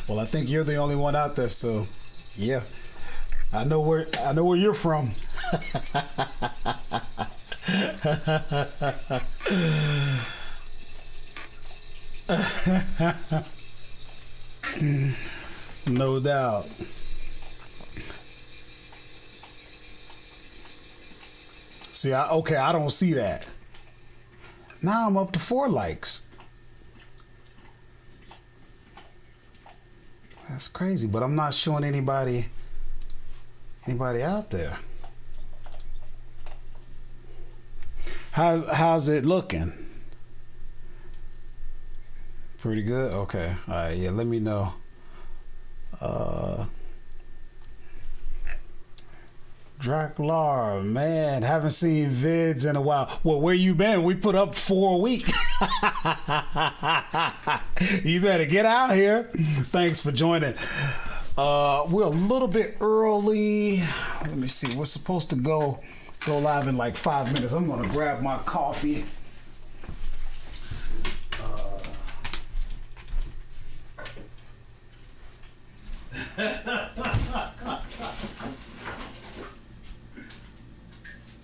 Well, I think you're the only one out there, so yeah. I know where you're from. No doubt. See, I don't see that. Now I'm up to 4 likes. That's crazy, but I'm not showing anybody out there. How's it looking? Pretty good? Okay. All right, yeah, let me know. Draclar, man, haven't seen vids in a while. Well, where you been? We put up 4 a week. You better get out here. Thanks for joining. We're a little bit early. Let me see. We're supposed to go live in like 5 minutes. I'm gonna grab my coffee.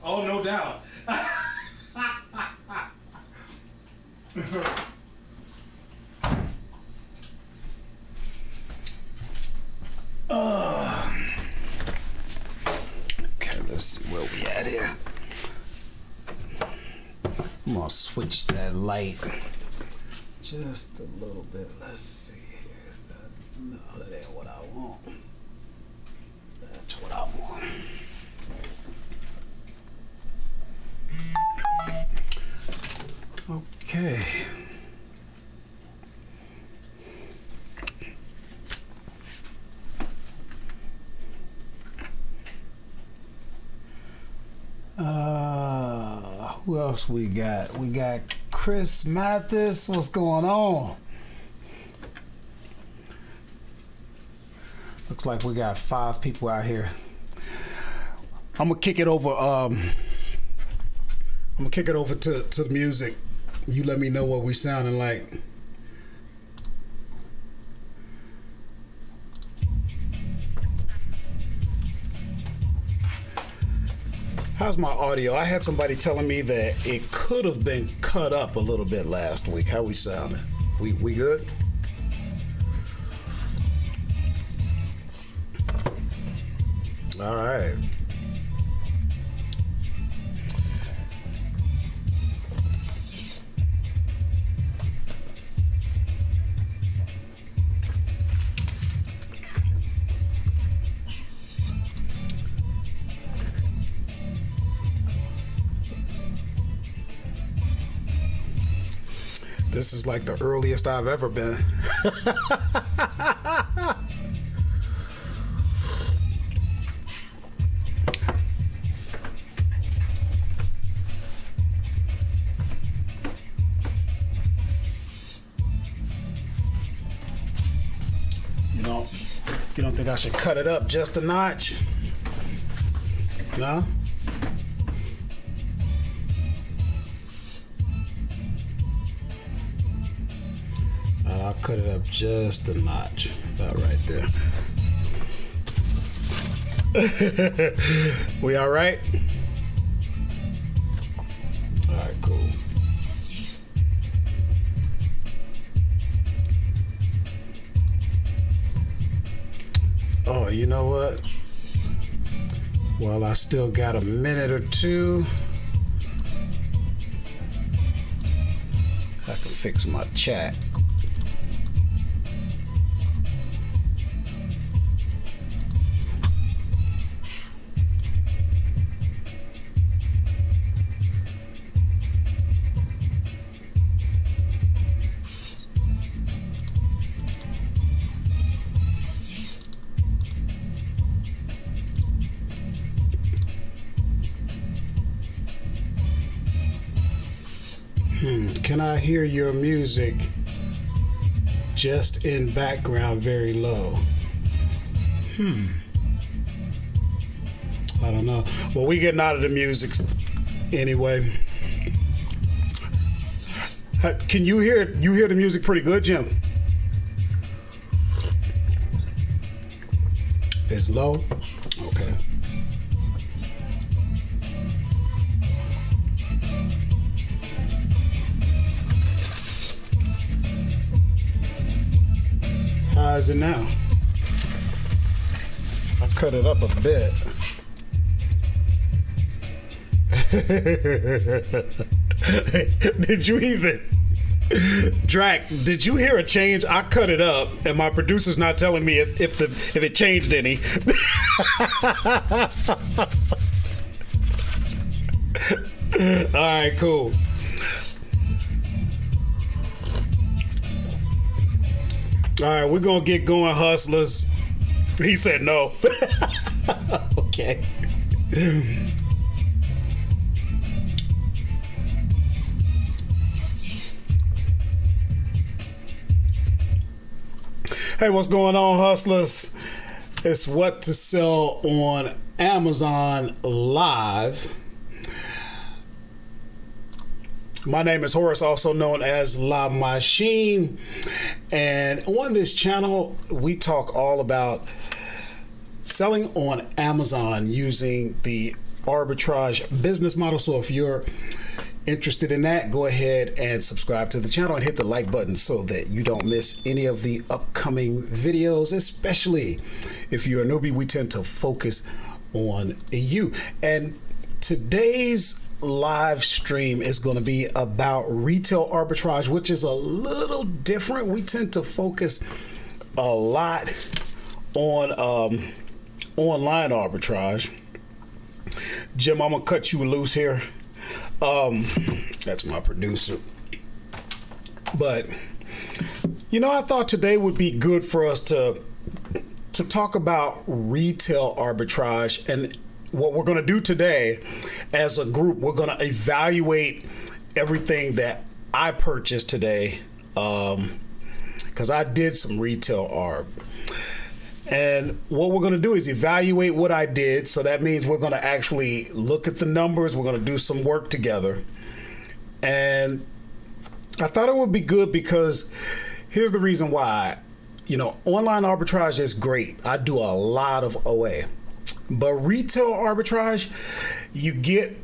Oh, no doubt. Okay, let's see where we at here. I'm gonna switch that light just a little bit. Let's see here. No, that ain't what I want. That's what I want. Okay. Who else we got? We got Chris Mathis. What's going on? Looks like we got 5 people out here. I'm gonna kick it over. I'm gonna kick it over to the music. You let me know what we sounding like. How's my audio? I had somebody telling me that it could have been cut up a little bit last week. How we sounding? We good? All right. This is like the earliest I've ever been. You don't think I should cut it up just a notch? No? I'll cut it up just a notch. About right there. We all right? All right, cool. Oh, you know what? Well, I still got a minute or two. I can fix my chat. Can I hear your music just in background very low? I don't know. Well, we getting out of the music anyway. Can you hear the music pretty good, Jim? It's low? Okay. How is it now? I cut it up a bit. Did you even... Drac, did you hear a change? I cut it up, and my producer's not telling me if it changed any. All right, cool. All right, we're gonna get going, hustlers. He said no. Okay. Hey, what's going on, hustlers? It's What to Sell on Amazon Live. My name is Horace, also known as La Machine. And on this channel, we talk all about selling on Amazon using the arbitrage business model. So if you're interested in that, go ahead and subscribe to the channel and hit the like button so that you don't miss any of the upcoming videos, especially if you're a newbie. We tend to focus on you. And today's live stream is going to be about retail arbitrage, which is a little different. We tend to focus a lot on online arbitrage. Jim, I'm gonna cut you loose here. That's my producer. But I thought today would be good for us to talk about retail arbitrage. And what we're going to do today as a group, we're going to evaluate everything that I purchased today, because I did some retail arb. And what we're going to do is evaluate what I did. So that means we're going to actually look at the numbers. We're going to do some work together. And I thought it would be good because here's the reason why. Online arbitrage is great. I do a lot of OA. But retail arbitrage, you get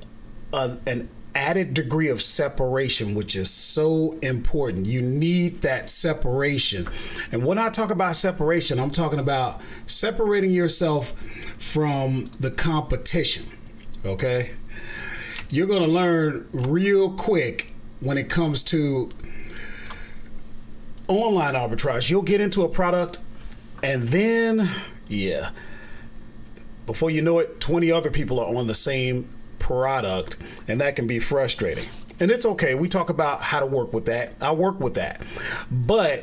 an added degree of separation, which is so important. You need that separation. And when I talk about separation, I'm talking about separating yourself from the competition. Okay? You're going to learn real quick when it comes to online arbitrage. You'll get into a product and then, before you know it, 20 other people are on the same product, and that can be frustrating. And it's okay. We talk about how to work with that. I work with that. But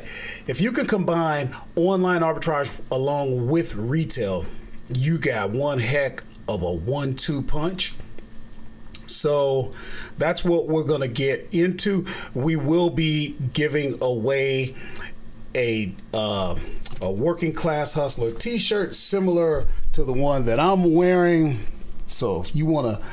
if you can combine online arbitrage along with retail, you got one heck of a 1-2 punch. So that's what we're going to get into. We will be giving away a working class hustler t-shirt similar to the one that I'm wearing. So if you want to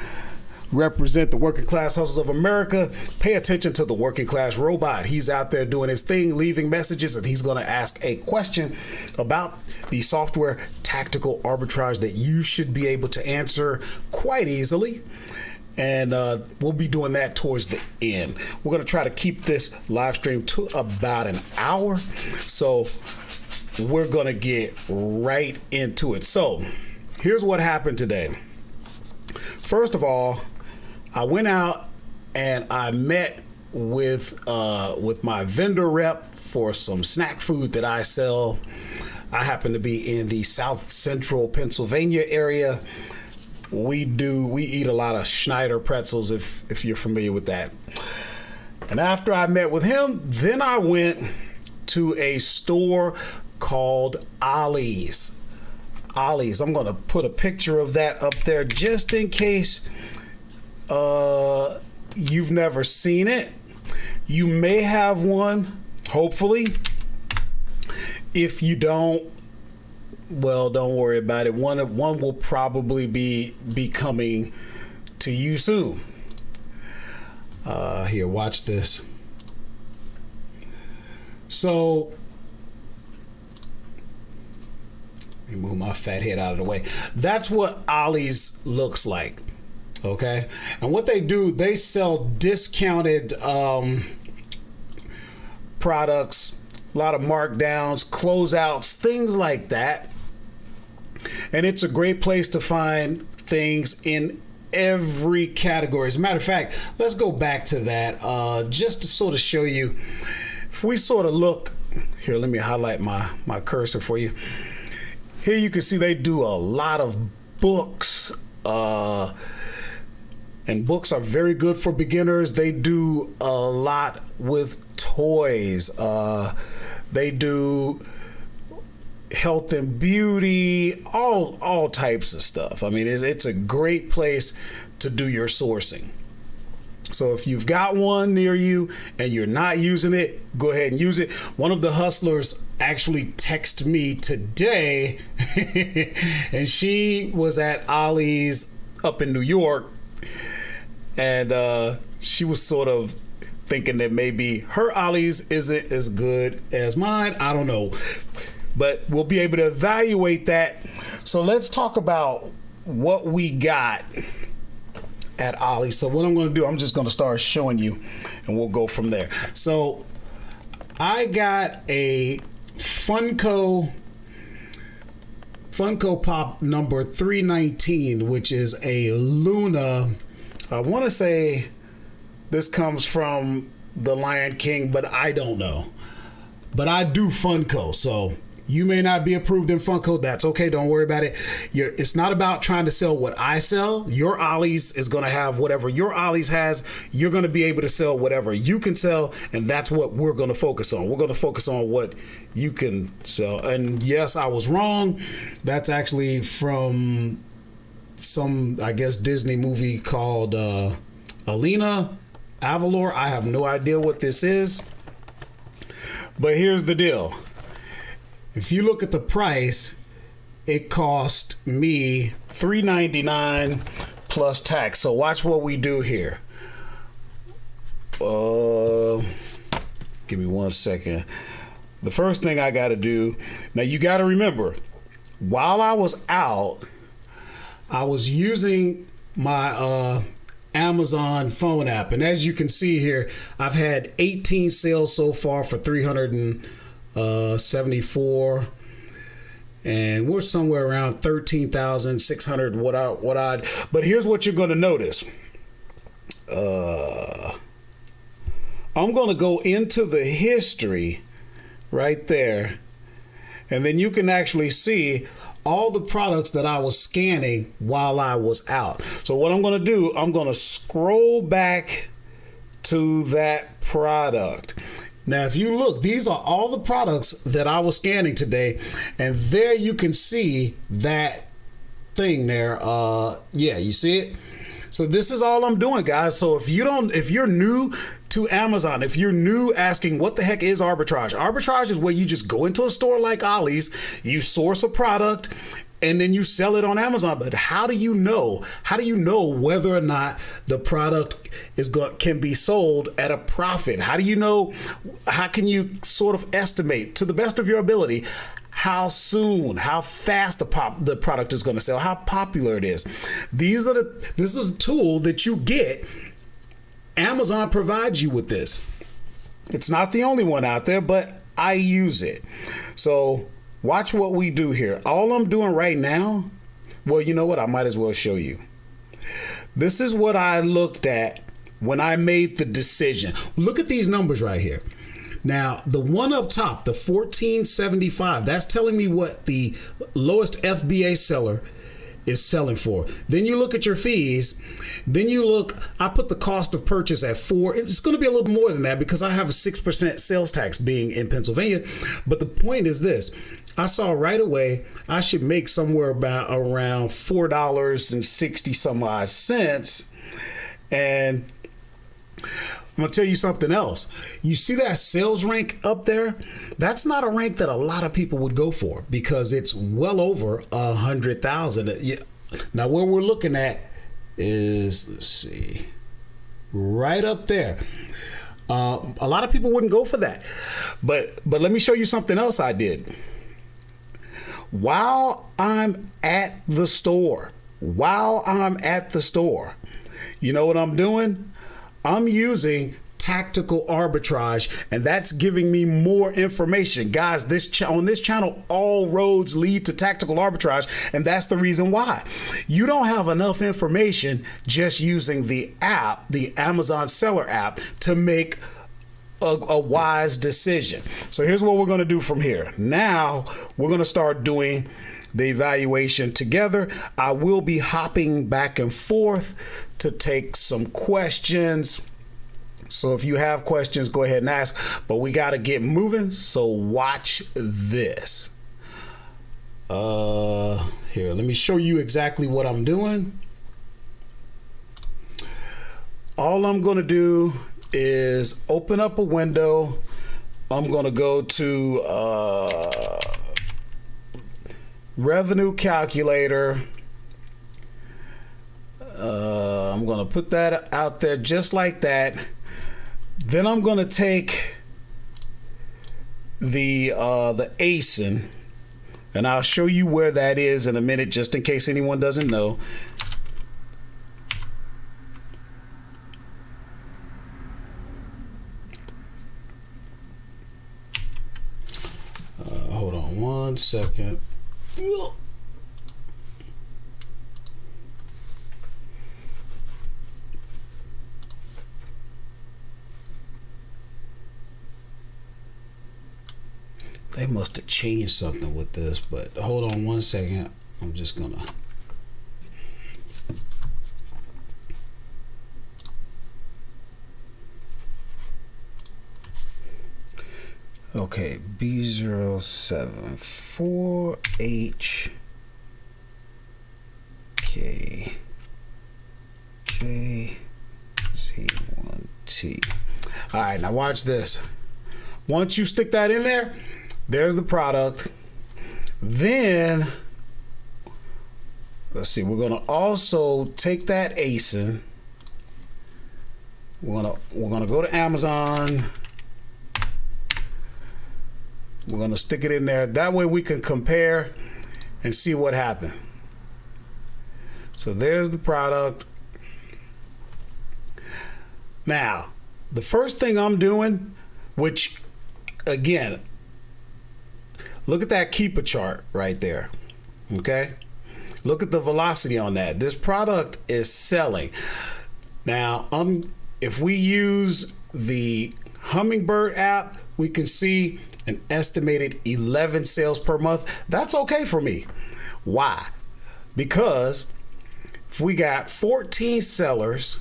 represent the working class hustlers of America, pay attention to the working class robot. He's out there doing his thing, leaving messages, and he's going to ask a question about the software tactical arbitrage that you should be able to answer quite easily. And we'll be doing that towards the end. We're going to try to keep this live stream to about an hour. So we're going to get right into it. So here's what happened today. First of all, I went out and I met with my vendor rep for some snack food that I sell. I happen to be in the South Central Pennsylvania area. We eat a lot of Schneider pretzels, if you're familiar with that. And after I met with him, then I went to a store called Ollie's. Ollie's. I'm going to put a picture of that up there just in case you've never seen it. You may have one, hopefully. If you don't, well, don't worry about it. One will probably be coming to you soon. Here, watch this. So move my fat head out of the way. That's what Ollie's looks like. Okay. And what they do, they sell discounted products, a lot of markdowns, closeouts, things like that. And it's a great place to find things in every category. As a matter of fact, let's go back to that just to sort of show you. If we sort of look here, let me highlight my cursor for you. Here you can see they do a lot of books, and books are very good for beginners. They do a lot with toys. They do health and beauty, all types of stuff. I mean, it's a great place to do your sourcing. So if you've got one near you and you're not using it, go ahead and use it. One of the hustlers actually texted me today and she was at Ollie's up in New York, and she was sort of thinking that maybe her Ollie's isn't as good as mine. I don't know, but we'll be able to evaluate that. So let's talk about what we got at Ollie. So what I'm going to do, I'm just going to start showing you and we'll go from there. So I got a Funko Pop number 319, which is a Luna. I want to say this comes from the Lion King, but I don't know. But I do Funko, so you may not be approved in Funko. That's okay. Don't worry about it. It's not about trying to sell what I sell. Your Ollie's is going to have whatever your Ollie's has. You're going to be able to sell whatever you can sell, and that's what we're going to focus on. We're going to focus on what you can sell. And yes, I was wrong. That's actually from some, I guess, Disney movie called Alina Avalor. I have no idea what this is. But here's the deal. If you look at the price, it cost me $3.99 plus tax. So watch what we do here. Give me 1 second. The first thing I got to do, now you got to remember, while I was out, I was using my Amazon phone app. And as you can see here, I've had 18 sales so far for $374, and we're somewhere around 13,600 what odd. But here's what you're going to notice. I'm going to go into the history right there, and then you can actually see all the products that I was scanning while I was out. So what I'm going to do, I'm going to scroll back to that product. Now, if you look, these are all the products that I was scanning today, and there you can see that thing there. Yeah, you see it? So this is all I'm doing, guys. So if you're new to Amazon, if you're new asking what the heck is arbitrage? Arbitrage is where you just go into a store like Ollie's, you source a product, and then you sell it on Amazon. But how do you know? How do you know whether or not the product can be sold at a profit? How do you know? How can you sort of estimate to the best of your ability how soon, how fast the product is going to sell, how popular it is? This is a tool that you get. Amazon provides you with this. It's not the only one out there, but I use it. So watch what we do here. All I'm doing right now, well, you know what? I might as well show you. This is what I looked at when I made the decision. Look at these numbers right here. Now, the one up top, the 1475, that's telling me what the lowest FBA seller is selling for. Then you look at your fees. Then you look, I put the cost of purchase at 4. It's going to be a little more than that because I have a 6% sales tax being in Pennsylvania. But the point is this. I saw right away I should make somewhere about around $4.60 some odd cents. And I'm going to tell you something else. You see that sales rank up there? That's not a rank that a lot of people would go for because it's well over 100,000. Now, where we're looking at is, let's see, right up there. A lot of people wouldn't go for that. But let me show you something else I did. while I'm at the store, you know what I'm doing? I'm using tactical arbitrage, and that's giving me more information. Guys, on this channel, all roads lead to tactical arbitrage, and that's the reason why. You don't have enough information just using the app, the Amazon seller app, to make a wise decision. So here's what we're going to do from here. Now we're going to start doing the evaluation together. I will be hopping back and forth to take some questions. So if you have questions, go ahead and ask, but we got to get moving. So watch this. Here, let me show you exactly what I'm doing. All I'm going to do is open up a window. I'm going to go to revenue calculator. I'm going to put that out there just like that. Then I'm going to take the ASIN, and I'll show you where that is in a minute, just in case anyone doesn't know. Hold on one second. They must have changed something with this, but hold on one second. I'm just gonna. Okay, B074HKJZ1T. All right, now watch this. Once you stick that in there, there's the product. Then let's see, we're gonna also take that ASIN. We're gonna go to Amazon. We're gonna stick it in there. That way we can compare and see what happened. So there's the product. Now, the first thing I'm doing, which again, look at that keeper chart right there. Okay, look at the velocity on that. This product is selling. Now, if we use the Hummingbird app, we can see an estimated 11 sales per month. That's okay for me. Why? Because if we got 14 sellers,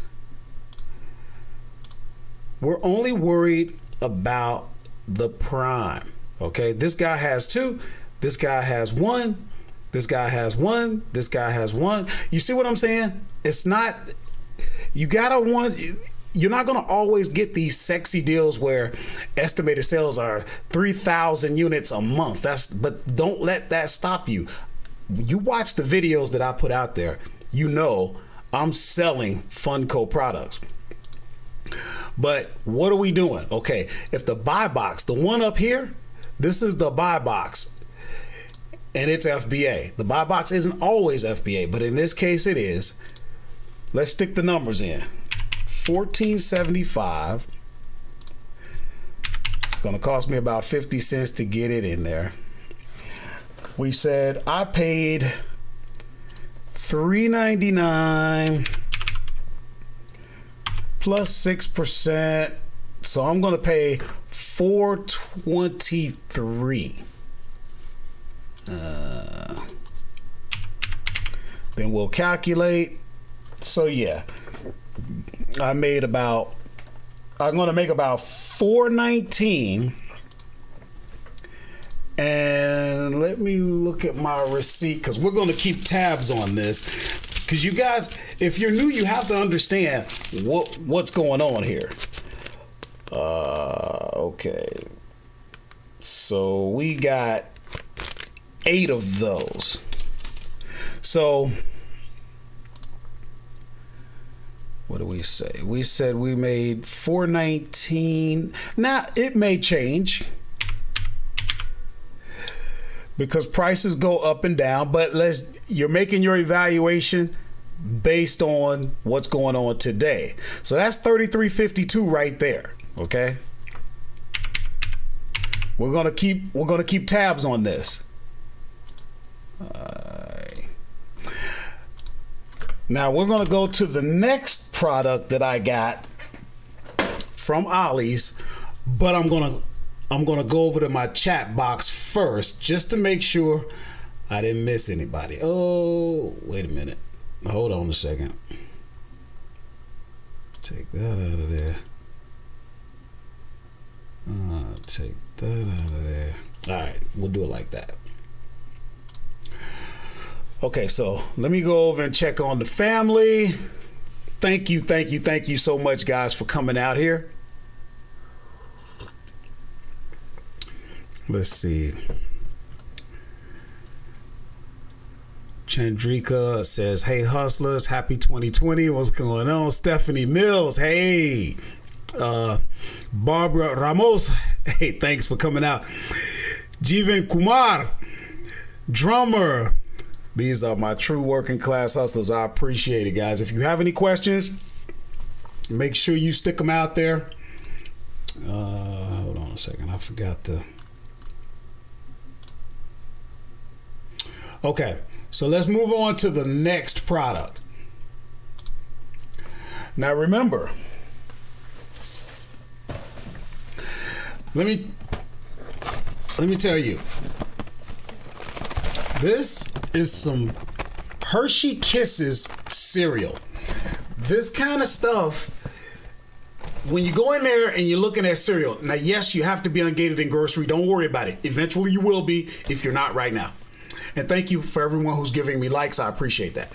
we're only worried about the prime. Okay, this guy has 2, this guy has 1, this guy has 1, this guy has 1. You see what I'm saying? It's not, you're not going to always get these sexy deals where estimated sales are 3,000 units a month. But don't let that stop you. You watch the videos that I put out there, you know I'm selling Funko products. But what are we doing? Okay, if the buy box, the one up here, this is the buy box and it's FBA. The buy box isn't always FBA, but in this case it is. Let's stick the numbers in. $14.75. Gonna cost me about 50 cents to get it in there. We said I paid $3.99 plus 6%, so I'm gonna pay $4.23. Then we'll calculate. So yeah, I'm gonna make about $4.19. And let me look at my receipt, because we're going to keep tabs on this, because you guys, if you're new, you have to understand what's going on here. Okay, so we got 8 of those. So what do we say? We said we made $4.19. Now it may change, because prices go up and down, but you're making your evaluation based on what's going on today. So that's 33.52 right there. Okay. We're gonna keep tabs on this. Now we're gonna go to the next product that I got from Ollie's, but I'm gonna go over to my chat box first just to make sure I didn't miss anybody. Oh, wait a minute. Hold on a second. Take that out of there. Take that out of there. All right, we'll do it like that. Okay, so let me go over and check on the family. Thank you so much, guys, for coming out here. Let's see. Chandrika says, hey, hustlers, happy 2020. What's going on? Stephanie Mills, hey. Barbara Ramos, hey, thanks for coming out. Jeevan Kumar, drummer. These are my true working class hustlers. I appreciate it, guys. If you have any questions, make sure you stick them out there. Hold on a second. I forgot to. Okay, so let's move on to the next product. Now remember, let me tell you, this is some Hershey Kisses cereal. This kind of stuff, when you go in there and you're looking at cereal, now yes, you have to be ungated in grocery. Don't worry about it. Eventually you will be if you're not right now. And thank you for everyone who's giving me likes. I appreciate that.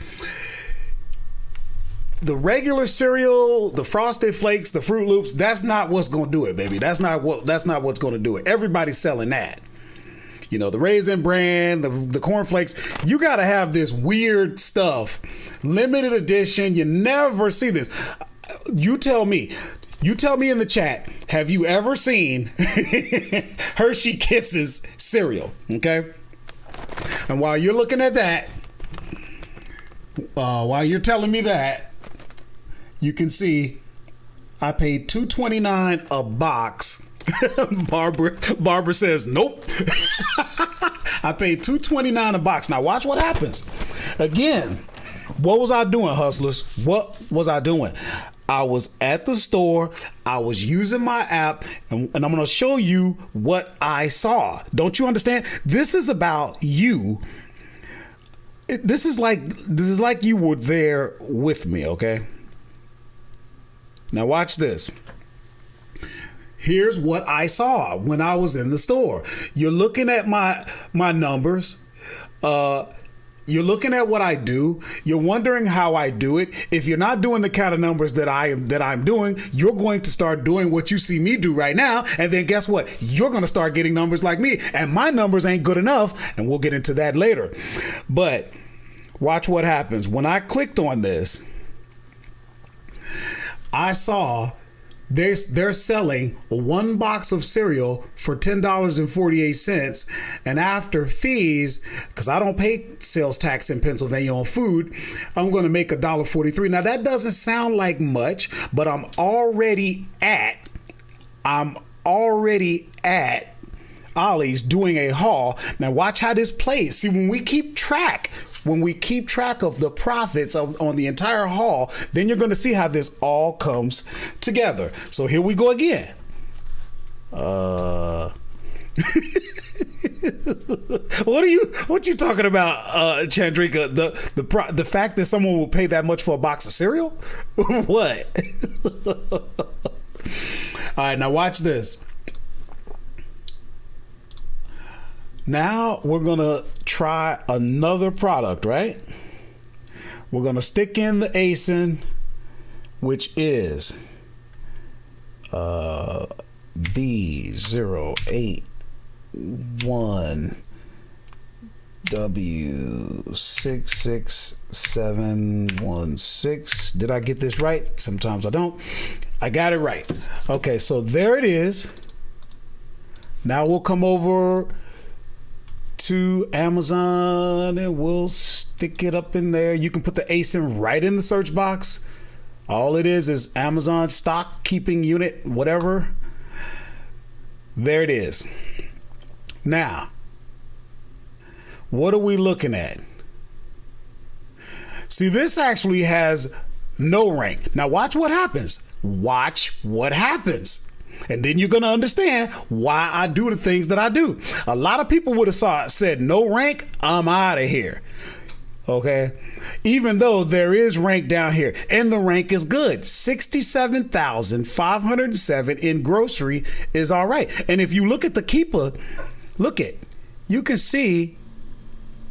The regular cereal, the Frosted Flakes, the Fruit Loops, that's not what's going to do it, baby. That's not what's going to do it. Everybody's selling that. You know, the Raisin Bran, the Corn Flakes, you got to have this weird stuff. Limited edition. You never see this. You tell me in the chat, have you ever seen Hershey Kisses cereal? Okay. And while you're looking at that, while you're telling me that, you can see I paid $2.29 a box. Barbara says, nope. I paid $2.29 a box. Now watch what happens. Again, what was I doing, hustlers? What was I doing? I was at the store. I was using my app, and I'm going to show you what I saw. Don't you understand? This is about you. This is like you were there with me, okay? Now watch this. Here's what I saw when I was in the store. You're looking at my numbers. You're looking at what I do. You're wondering how I do it. If you're not doing the kind of numbers that I'm doing, you're going to start doing what you see me do right now. And then guess what? You're going to start getting numbers like me. And my numbers ain't good enough. And we'll get into that later. But watch what happens. When I clicked on this, I saw they're selling one box of cereal for $10.48, and after fees, because I don't pay sales tax in Pennsylvania on food, I'm going to make $1.43. Now that doesn't sound like much, but I'm already at Ollie's doing a haul. Now watch how this plays. See, when we keep track of the profits on the entire haul, then you're going to see how this all comes together. So here we go again. What you talking about, Chandrika? The fact that someone will pay that much for a box of cereal? What? All right, now watch this. Now we're going to try another product, right? We're going to stick in the ASIN, which is V08W66716. Did I get this right? Sometimes I don't. I got it right. Okay, so there it is. Now we'll come over to Amazon and we'll stick it up in there. You can put the ASIN right in the search box. All it is Amazon stock keeping unit, whatever. There it is. Now, what are we looking at? See, this actually has no rank. Now watch what happens. Watch what happens. And then you're going to understand why I do the things that I do. A lot of people would have said no rank, I'm out of here. Okay. Even though there is rank down here and the rank is good. 67,507 in grocery is all right. And if you look at the keeper, you can see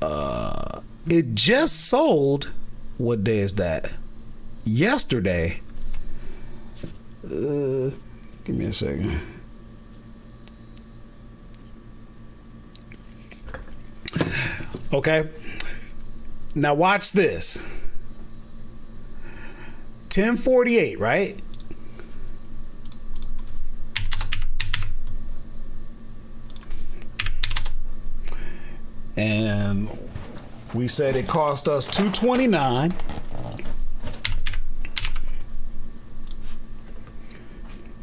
it just sold. What day is that? Yesterday. Give me a second. Okay. Now watch this. 1048, right? And we said it cost us $229.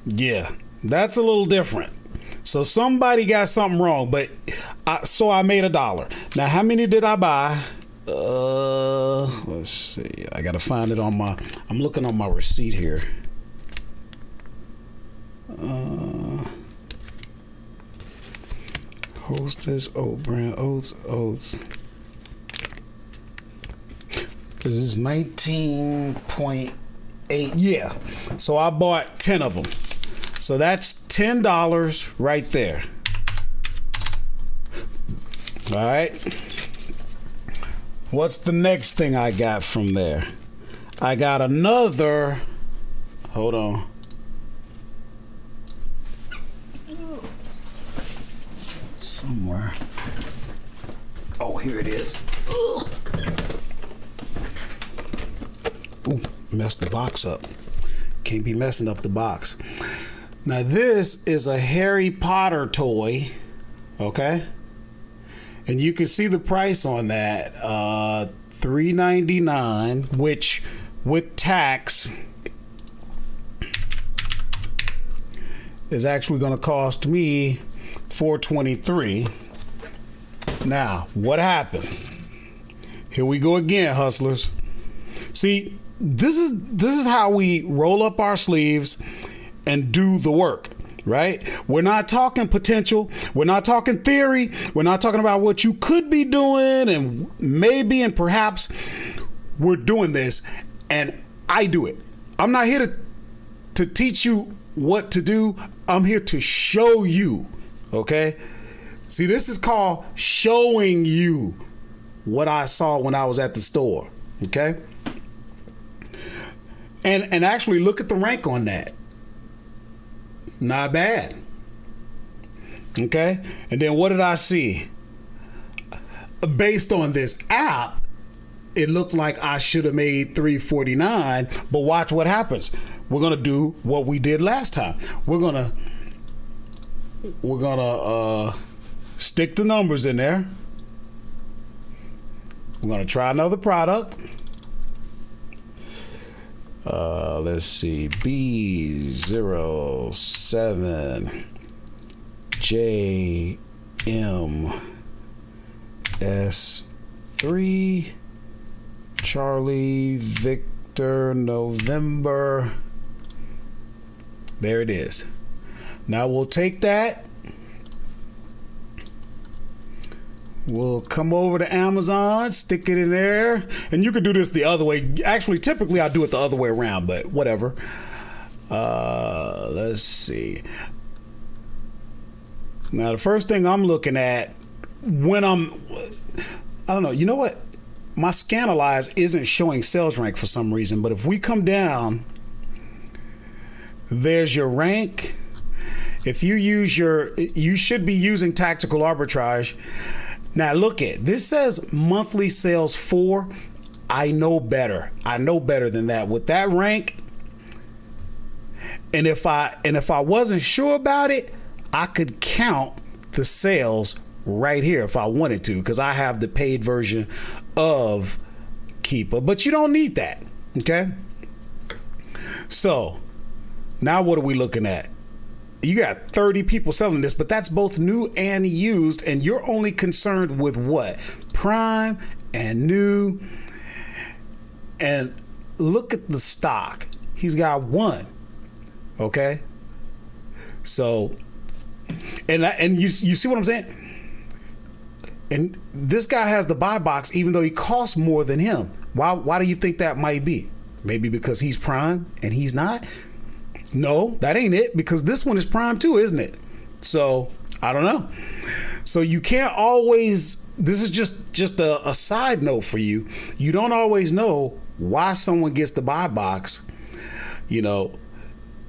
Yeah, that's a little different. So somebody got something wrong, but so I made $1. Now, how many did I buy? Let's see. I gotta find it on I'm looking on my receipt here. Hostess, oat brand, oats. Because it's 19.8. Yeah. So I bought 10 of them. So that's $10 right there. All right. What's the next thing I got from there? I got another. Hold on. Somewhere. Oh, here it is. Ugh. Ooh, messed the box up. Can't be messing up the box. Now this is a Harry Potter toy, okay? And you can see the price on that, $3.99, which with tax is actually going to cost me $4.23. Now, what happened? Here we go again, hustlers. See, this is how we roll up our sleeves and do the work, right? We're not talking potential. We're not talking theory. We're not talking about what you could be doing and maybe and perhaps. We're doing this and I do it. I'm not here to teach you what to do. I'm here to show you, okay? See, this is called showing you what I saw when I was at the store, okay? And actually look at the rank on that. Not bad. Okay. And then what did I see? Based on this app, it looked like I should have made $3.49, but watch what happens. We're going to do what we did last time. We're going to stick the numbers in there. We're going to try another product. Let's see, B07JMS3 Charlie Victor November. There it is. Now we'll take that. We'll come over to Amazon, stick it in there, and you can do this the other way. Actually, typically I do it the other way around, but whatever. Let's see. Now, the first thing I'm looking at when I don't know, you know what? My Scanalyze isn't showing sales rank for some reason, but if we come down, there's your rank. If you use you should be using tactical arbitrage. Now look at this, says monthly sales 4. I know better. I know better than that with that rank. And if I wasn't sure about it, I could count the sales right here if I wanted to, because I have the paid version of Keeper, but you don't need that. Okay. So now what are we looking at? You got 30 people selling this, but that's both new and used, and you're only concerned with what? Prime and new. And look at the stock. He's got one. Okay. So, and you see what I'm saying? And this guy has the buy box, even though he costs more than him. Why do you think that might be? Maybe because he's prime and he's not? No, that ain't it, because this one is prime too, isn't it? So I don't know. So you can't always, this is just a side note for you. You don't always know why someone gets the buy box. You know,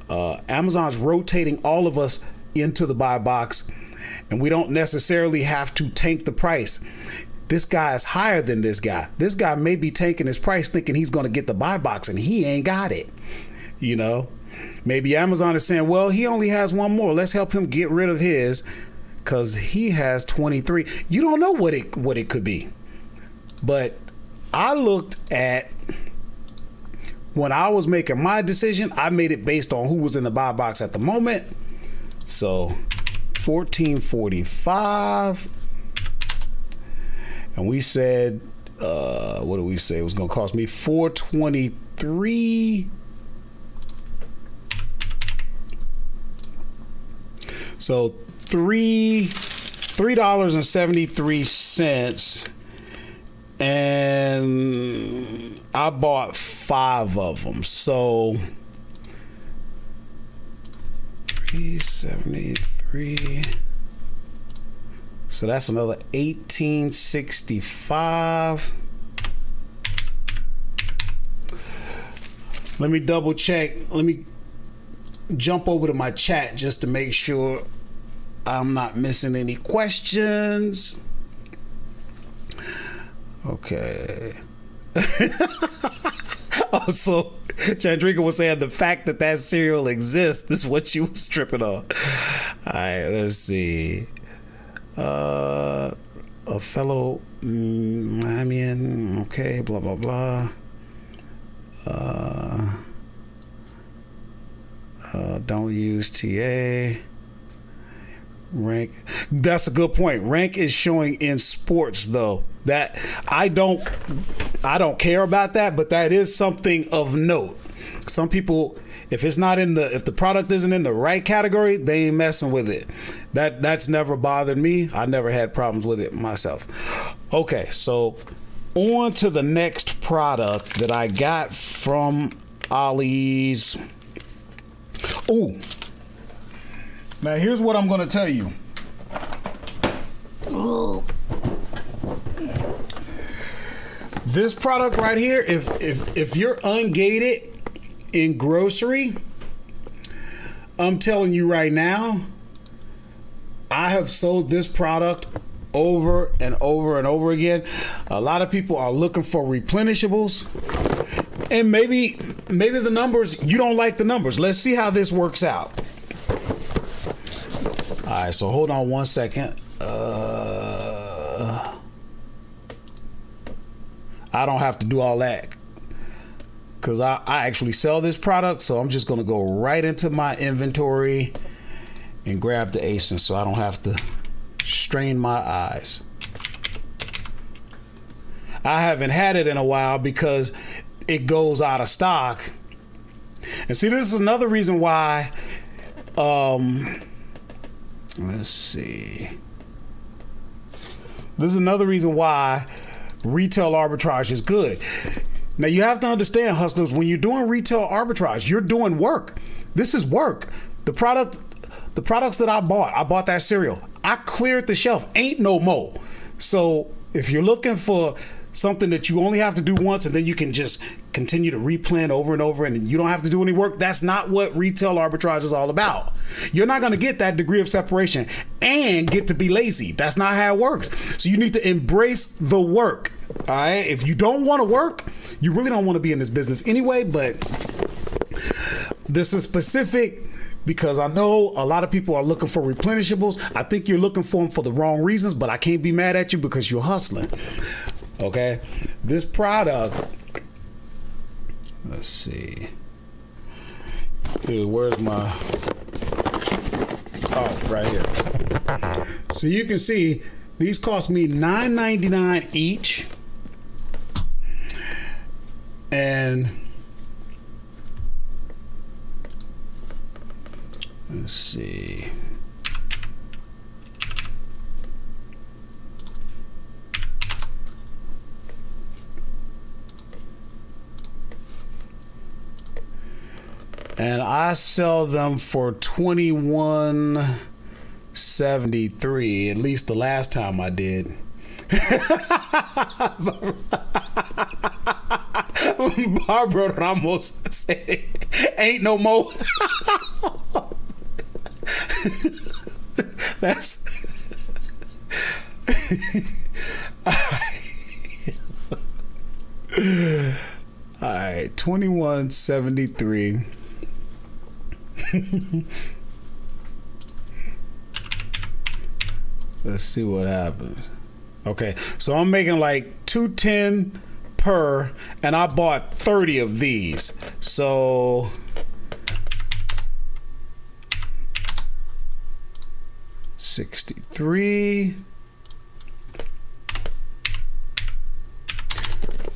Amazon's rotating all of us into the buy box, and we don't necessarily have to tank the price. This guy is higher than this guy. This guy may be tanking his price thinking he's going to get the buy box, and he ain't got it. You know, maybe Amazon is saying, well, he only has one more. Let's help him get rid of his because he has 23. You don't know what it could be. But I looked at, when I was making my decision, I made it based on who was in the buy box at the moment. So 1445. And we said, what did we say? It was going to cost me $423. So $3.73, and I bought 5 of them. So 373. So that's another $18.65. Let me double check. Let me jump over to my chat just to make sure I'm not missing any questions. Okay. Also, Chandrika was saying the fact that cereal exists is what she was tripping on. All right, let's see. A fellow Miamian, okay, blah blah blah. Don't use TA. Rank. That's a good point. Rank is showing in sports though. That I don't care about that, but that is something of note. Some people, if the product isn't in the right category, they ain't messing with it. That's never bothered me. I never had problems with it myself. Okay, so on to the next product that I got from Ollie's. Ooh. Now here's what I'm gonna tell you. This product right here, if you're ungated in grocery, I'm telling you right now, I have sold this product over and over and over again. A lot of people are looking for replenishables, and maybe the numbers, you don't like the numbers. Let's see how this works out. All right, so hold on one second. I don't have to do all that because I actually sell this product, so I'm just going to go right into my inventory and grab the ASIN so I don't have to strain my eyes. I haven't had it in a while because it goes out of stock. And see, this is another reason why, let's see. This is another reason why retail arbitrage is good. Now you have to understand, hustlers, when you're doing retail arbitrage, you're doing work. This is work. The products that I bought that cereal. I cleared the shelf. Ain't no more. So if you're looking for something that you only have to do once and then you can just continue to replan over and over and you don't have to do any work, that's not what retail arbitrage is all about. You're not going to get that degree of separation and get to be lazy. That's not how it works. So you need to embrace the work. All right. If you don't want to work, you really don't want to be in this business anyway, but this is specific because I know a lot of people are looking for replenishables. I think you're looking for them for the wrong reasons, but I can't be mad at you because you're hustling. Okay, this product, let's see. Where's my, oh, right here. So you can see these cost me $9.99 each. And let's see. And I sell them for $21.73, at least the last time I did. Barbara Ramos said, ain't no more. That's all right, $21.73. Let's see what happens. Okay, so I'm making like $2.10 per, and I bought 30 of these. So $63.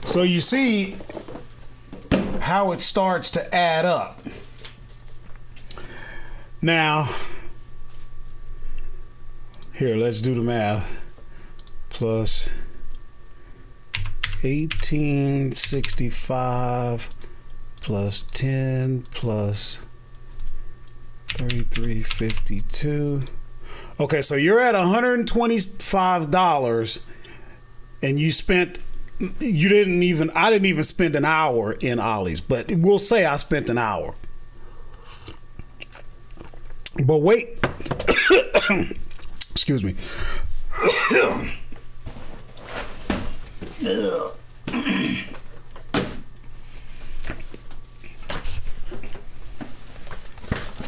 So you see how it starts to add up. Now, here, let's do the math. Plus 1865 plus 10 plus 3352. Okay, so you're at $125 and you spent, I didn't even spend an hour in Ollie's, but we'll say I spent an hour. But wait, excuse me.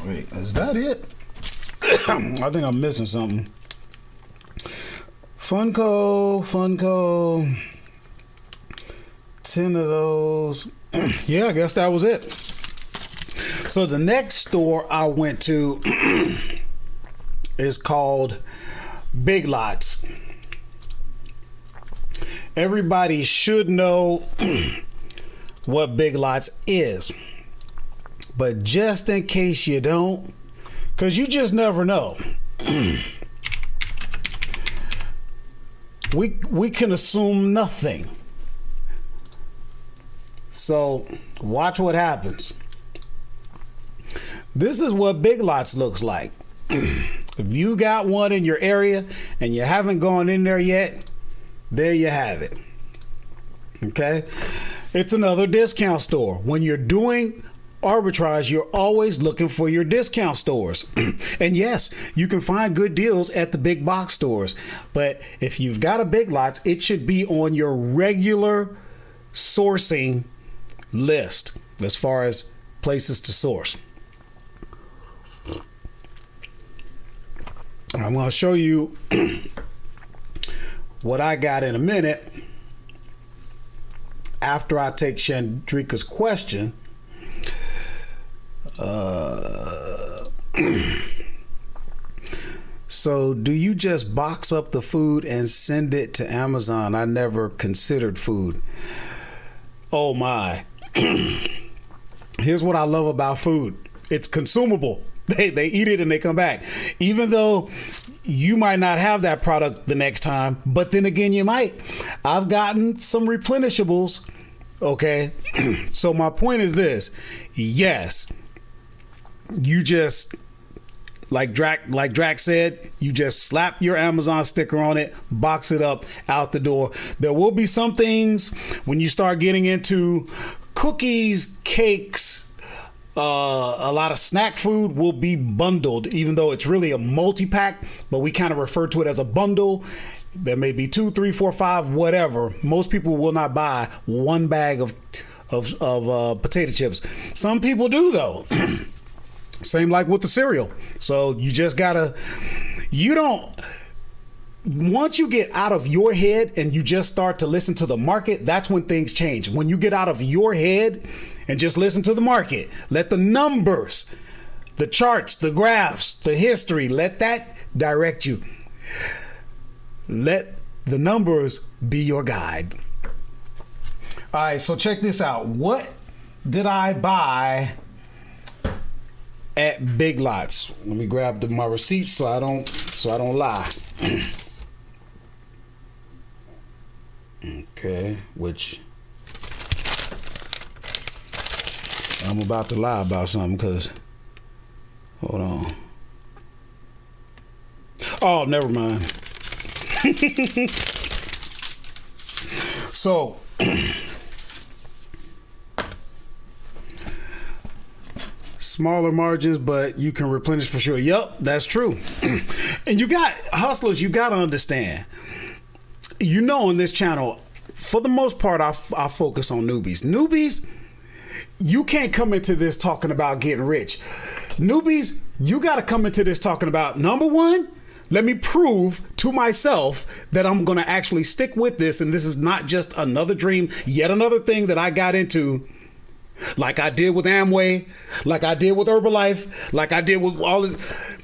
Wait, is that it? I think I'm missing something. Funko, 10 of those. Yeah, I guess that was it. So the next store I went to is called Big Lots. Everybody should know what Big Lots is, but just in case you don't, because you just never know, we can assume nothing. So watch what happens. This is what Big Lots looks like. If you got one in your area and you haven't gone in there yet, there you have it. Okay? It's another discount store. When you're doing arbitrage, you're always looking for your discount stores. And yes, you can find good deals at the big box stores. But if you've got a Big Lots, it should be on your regular sourcing list as far as places to source. I'm going to show you what I got in a minute after I take Chandrika's question. So do you just box up the food and send it to Amazon? I never considered food. Oh my. Here's what I love about food. It's consumable. They eat it and they come back. Even though you might not have that product the next time, but then again, you might. I've gotten some replenishables. Okay. So my point is this. Yes. You just, like Drac said, you just slap your Amazon sticker on it, box it up, out the door. There will be some things when you start getting into cookies, cakes, a lot of snack food will be bundled, even though it's really a multi-pack, but we kind of refer to it as a bundle. There may be 2, 3, 4, 5, whatever. Most people will not buy one bag of potato chips. Some people do though. Same like with the cereal. So you just gotta, once you get out of your head and you just start to listen to the market, that's when things change. When you get out of your head and just listen to the market, let the numbers, the charts, the graphs, the history, let that direct you. Let the numbers be your guide. All right, so check this out. What did I buy at Big Lots? Let me grab my receipt so I don't lie. Okay, which I'm about to lie about something because hold on. Oh, never mind. So smaller margins, but you can replenish for sure. Yep, that's true. And you got hustlers, you got to understand. You know, on this channel, for the most part, I focus on newbies. Newbies, you can't come into this talking about getting rich. Newbies, you got to come into this talking about, number one, let me prove to myself that I'm going to actually stick with this. And this is not just another dream, yet another thing that I got into, like I did with Amway, like I did with Herbalife, like I did with all this.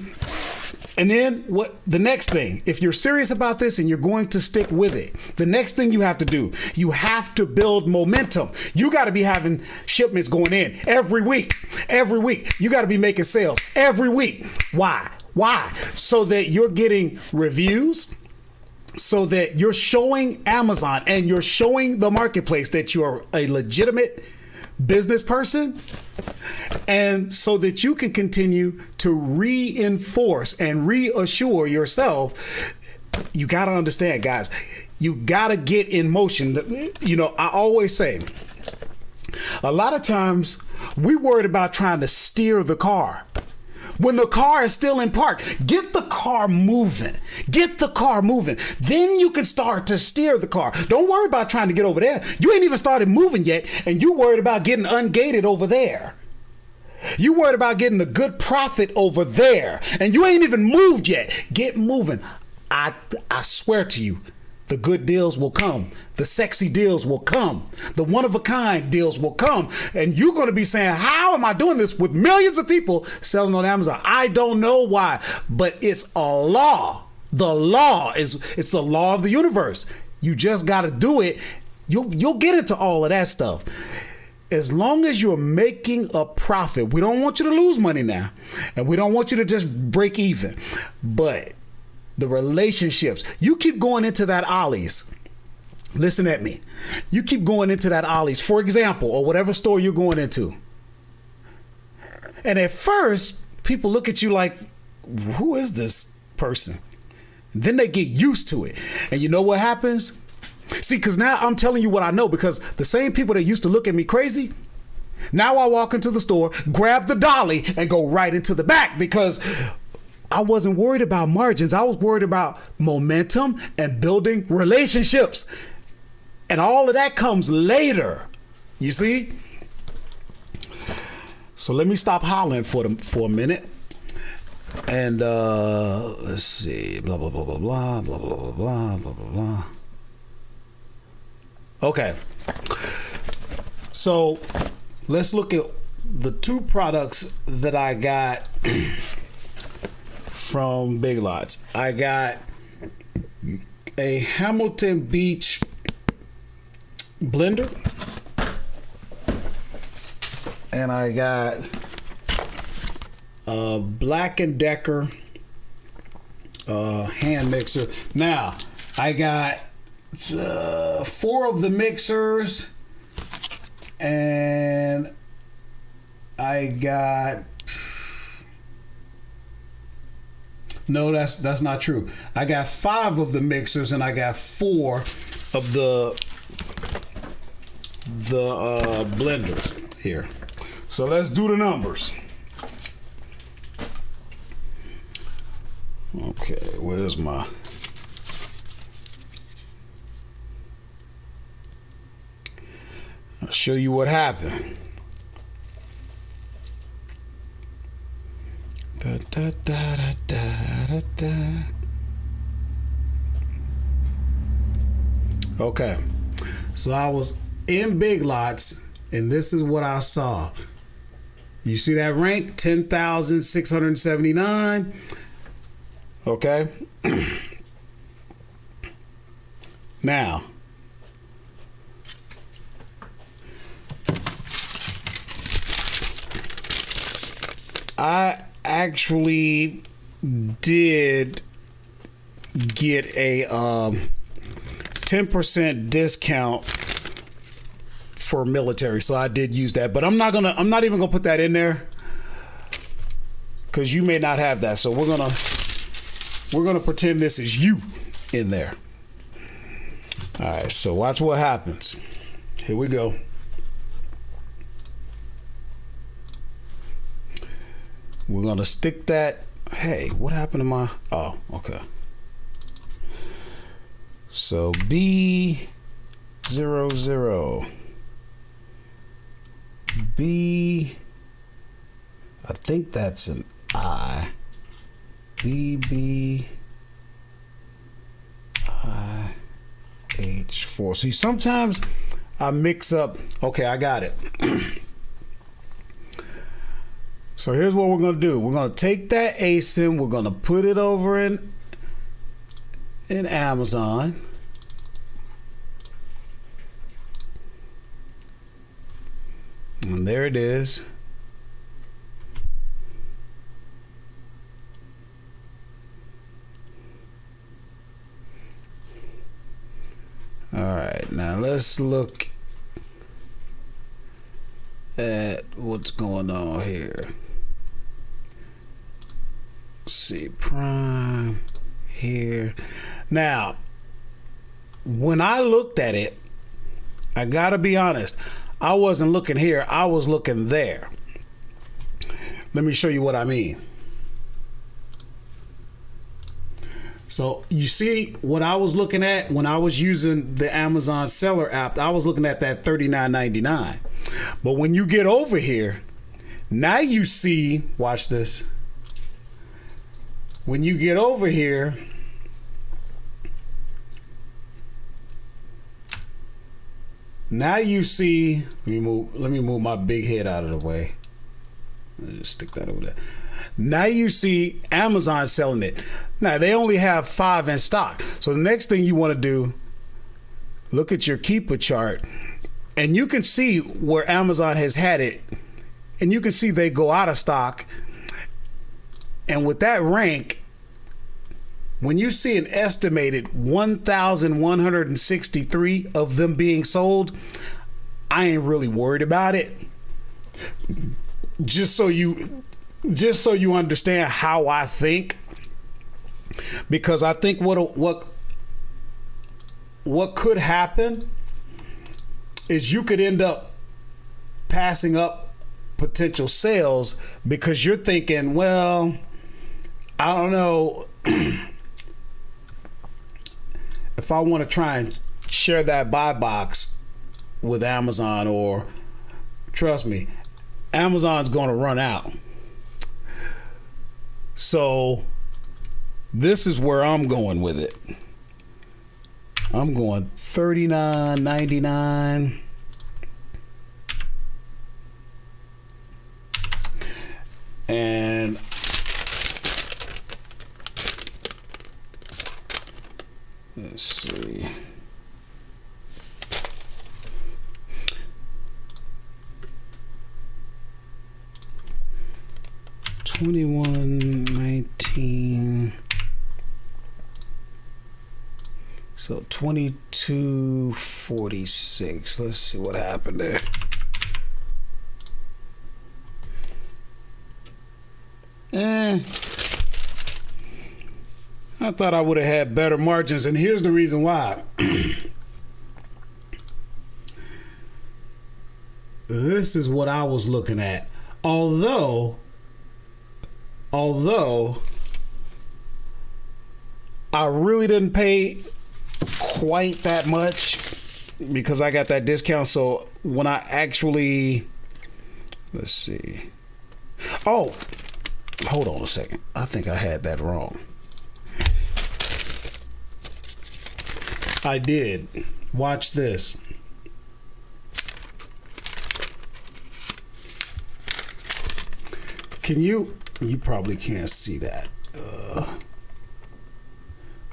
And then what the next thing, if you're serious about this and you're going to stick with it, the next thing you have to do, you have to build momentum. You got to be having shipments going in every week. Every week. You got to be making sales every week. Why? So that you're getting reviews, so that you're showing Amazon and you're showing the marketplace that you're a legitimate business person, and so that you can continue to reinforce and reassure yourself. You got to understand, guys, you got to get in motion. You know, I always say, a lot of times we worried about trying to steer the car. When the car is still in park, get the car moving. Get the car moving. Then you can start to steer the car. Don't worry about trying to get over there. You ain't even started moving yet, and you worried about getting ungated over there. You worried about getting a good profit over there, and you ain't even moved yet. Get moving. I swear to you, the good deals will come. The sexy deals will come. The one-of-a-kind deals will come. And you're going to be saying, how am I doing this with millions of people selling on Amazon? I don't know why, but it's a law. The law it's the law of the universe. You just got to do it. You'll get into all of that stuff. As long as you're making a profit, we don't want you to lose money now. And we don't want you to just break even. But the relationships, you keep going into that Ollie's. Listen at me. You keep going into that Ollie's, for example, or whatever store you're going into. And at first, people look at you like, who is this person? Then they get used to it. And you know what happens? See, because now I'm telling you what I know, because the same people that used to look at me crazy, now I walk into the store, grab the dolly, and go right into the back, because I wasn't worried about margins. I was worried about momentum and building relationships. And all of that comes later. You see? So let me stop hollering for a minute. And let's see. Blah, blah, blah, blah, blah, blah, blah, blah, blah, blah, blah, blah. Okay. So let's look at the two products that I got from Big Lots. I got a Hamilton Beach blender, and I got a Black & Decker hand mixer. Now I got 4 of the mixers, and I got, no, that's not true. I got 5 of the mixers, and I got 4 of the blenders here. So let's do the numbers. Okay, where's my, I'll show you what happened. Da, da, da, da, da, da. Okay, so I was in Big Lots, and this is what I saw. You see that rank, 10,679. Okay. Now, I actually did get a 10% discount for military, so I did use that, but I'm not even gonna put that in there because you may not have that. So we're gonna pretend this is you in there. All right, so watch what happens. Here we go. We're gonna stick that. Hey, what happened to my? Oh, okay. So B00, B. I think that's an I. BB I H4. See, sometimes I mix up. Okay, I got it. So here's what we're gonna do. We're gonna take that ASIN. We're gonna put it over in Amazon. And there it is. All right, now let's look at what's going on here. Let's see, Prime here. Now, when I looked at it, I gotta be honest, I wasn't looking here, I was looking there. Let me show you what I mean. So you see what I was looking at when I was using the Amazon seller app, I was looking at that $39.99. But when you get over here, now you see, watch this. When you get over here, now you see, let me move my big head out of the way. Let's just stick that over there. Now you see Amazon selling it. Now they only have 5 in stock. So the next thing you want to do, look at your keeper chart, and you can see where Amazon has had it, and you can see they go out of stock. And with that rank, when you see an estimated 1,163 of them being sold, I ain't really worried about it. Just so you understand how I think, because I think what could happen is you could end up passing up potential sales because you're thinking, well, I don't know if I want to try and share that buy box with Amazon, or trust me, Amazon's going to run out. So this is where I'm going with it. I'm going $39.99. And let's see. $21.19. So $22.46. Let's see what happened there. I thought I would have had better margins, and here's the reason why. This is what I was looking at. Although I really didn't pay quite that much because I got that discount. So when I actually, let's see. Oh, Hold on a second. I think I had that wrong. I did. Watch this. Can you probably can't see that.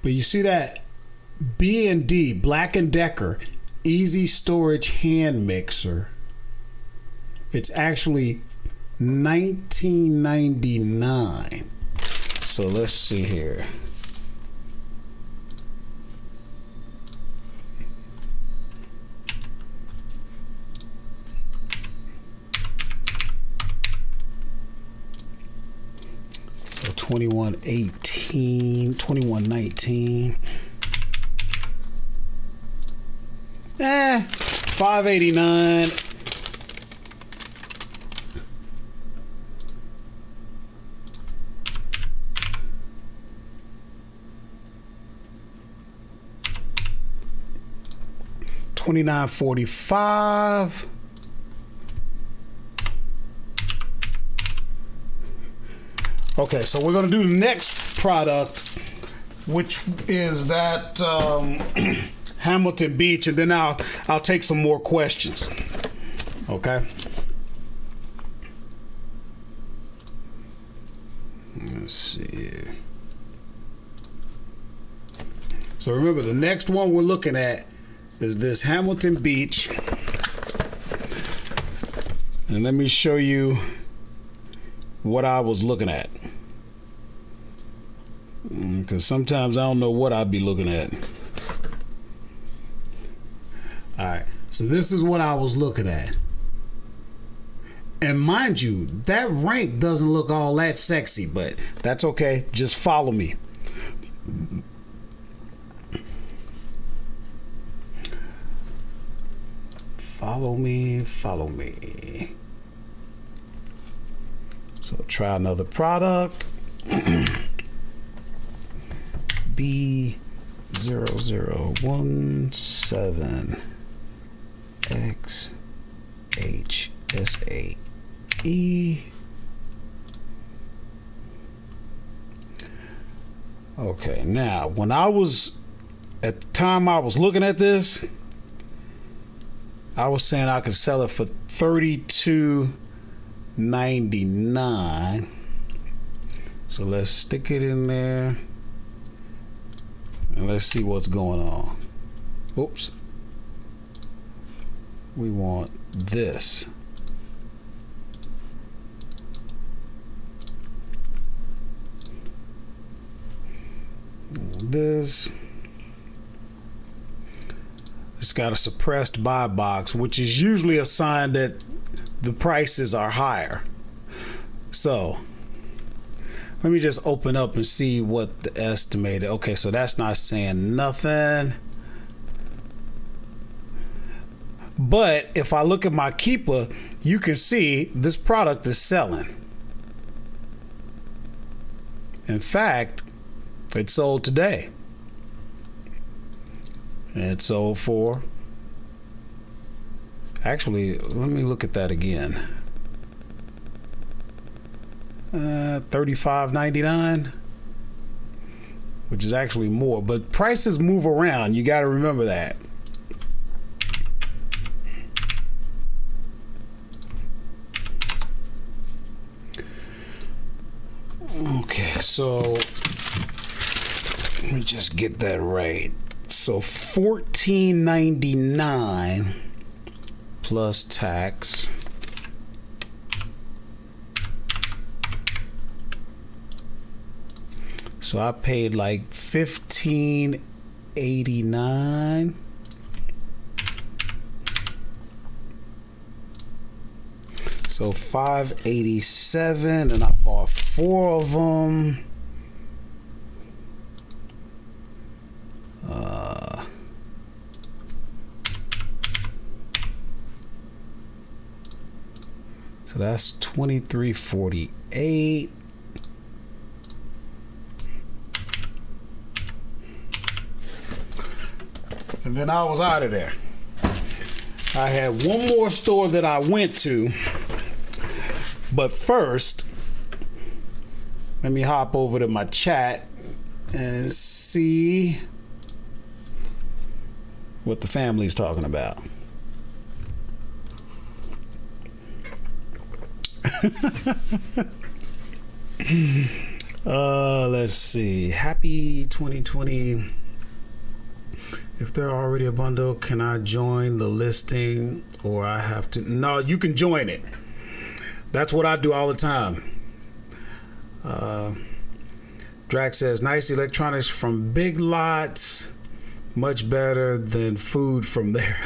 But you see that B&D, Black & Decker, Easy Storage Hand Mixer. It's actually $19.99. So let's see here. So 21.18, 21.19. $5.89. $29.45. Okay, so we're gonna do the next product, which is that Hamilton Beach, and then I'll take some more questions. Okay. Let's see. So remember, the next one we're looking at is this Hamilton Beach. And let me show you what I was looking at. Because sometimes I don't know what I'd be looking at. Alright, so this is what I was looking at. And mind you, that rank doesn't look all that sexy, but that's okay. Just follow me. Follow me, follow me. So try another product. B0017XHSAE. Okay, now when I was at the time I was looking at this, I was saying I could sell it for $32.99. So let's stick it in there and let's see what's going on. Oops. We want this. This. It's got a suppressed buy box, which is usually a sign that the prices are higher. So let me just open up and see what the estimated. Okay, so that's not saying nothing. But if I look at my keeper, you can see this product is selling. In fact, it sold today. And it sold for, actually, let me look at that again. $35.99, which is actually more, but prices move around. You got to remember that. Okay, so let me just get that right. So $14.99 plus tax. So I paid like $15.89. So $5.87, and I bought 4 of them. So that's $23.48. And then I was out of there. I had one more store that I went to, but first Let me hop over to my chat and see what the family's talking about. Let's see. Happy 2020. If they're already a bundle, can I join the listing or I have to? No, you can join it. That's what I do all the time. Drax says, nice electronics from Big Lots. Much better than food from there.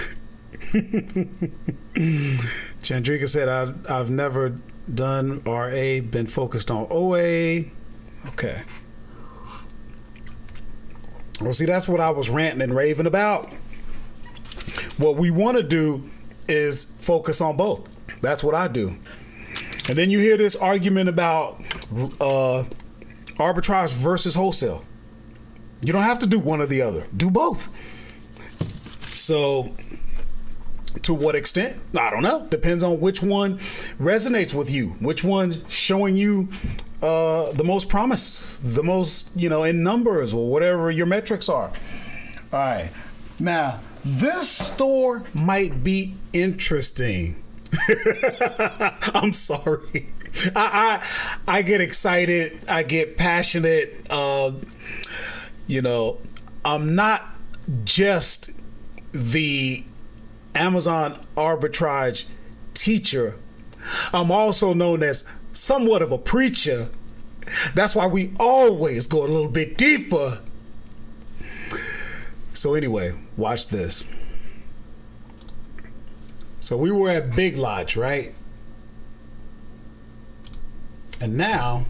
Chandrika said, I've never done RA, been focused on OA. Okay. Well, see, that's what I was ranting and raving about. What we want to do is focus on both. That's what I do. And then you hear this argument about arbitrage versus wholesale. You don't have to do one or the other. Do both. So, to what extent? I don't know. Depends on which one resonates with you. Which one showing you the most promise, the most, in numbers or whatever your metrics are. All right. Now, this store might be interesting. I'm sorry. I get excited. I get passionate. I'm not just the Amazon arbitrage teacher. I'm also known as somewhat of a preacher. That's why we always go a little bit deeper. So anyway, watch this. So we were at Big Lots, right? And now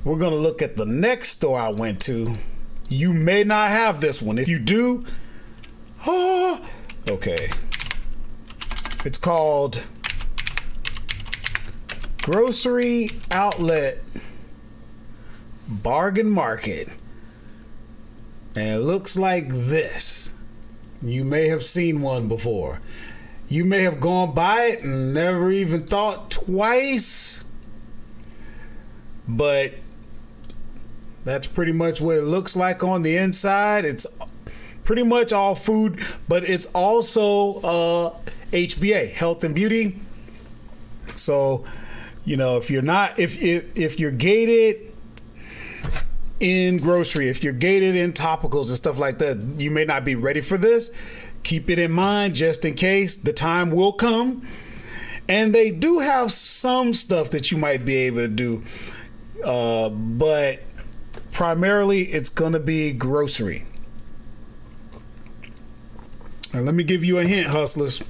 we're going to look at the next store I went to. You may not have this one. If you do, okay. It's called Grocery Outlet Bargain Market. And it looks like this. You may have seen one before. You may have gone by it and never even thought twice. But that's pretty much what it looks like on the inside. It's pretty much all food, but it's also HBA, health and beauty. So, if you're gated in grocery, if you're gated in topicals and stuff like that, you may not be ready for this. Keep it in mind just in case. The time will come. And they do have some stuff that you might be able to do. But primarily it's going to be grocery. And let me give you a hint, hustlers.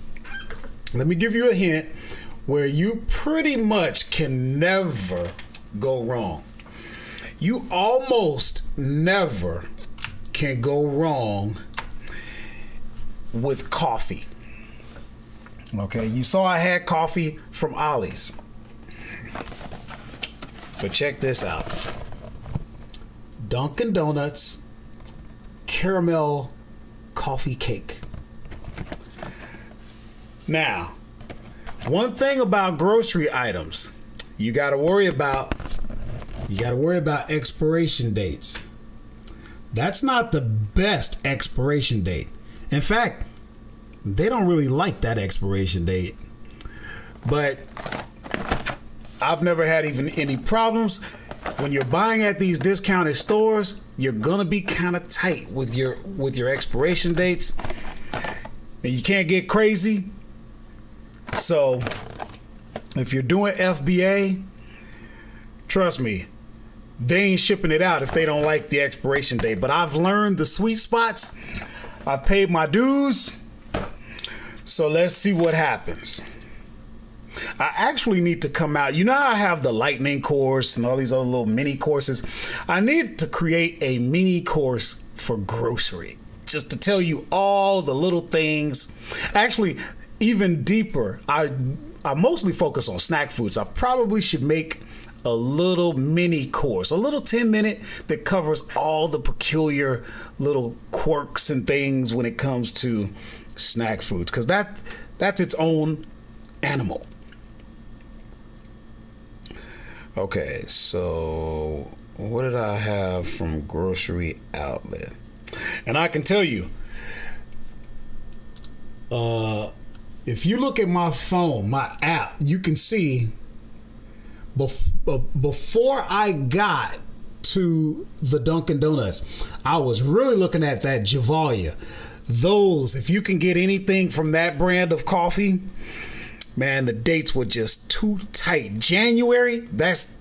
Let me give you a hint where you pretty much can never go wrong. You almost never can go wrong with coffee. Okay, you saw I had coffee from Ollie's. But check this out. Dunkin' Donuts caramel coffee cake. Now, one thing about grocery items, you got to worry about expiration dates. That's not the best expiration date. In fact, they don't really like that expiration date. But I've never had even any problems. When you're buying at these discounted stores, you're gonna be kind of tight with your expiration dates, and you can't get crazy. So if you're doing FBA, trust me, they ain't shipping it out if they don't like the expiration date. But I've learned the sweet spots. I've paid my dues. So let's see what happens. I actually need to come out. I have the lightning course and all these other little mini courses. I need to create a mini course for grocery, just to tell you all the little things. Actually, even deeper, I mostly focus on snack foods. I probably should make a little mini course, a little 10-minute that covers all the peculiar little quirks and things when it comes to snack foods, because that's its own animal. Okay, so what did I have from grocery outlet? And I can tell you, if you look at my phone, my app, you can see before I got to the Dunkin' Donuts, I was really looking at that Javalia. Those, if you can get anything from that brand of coffee, man, the dates were just too tight. January, that's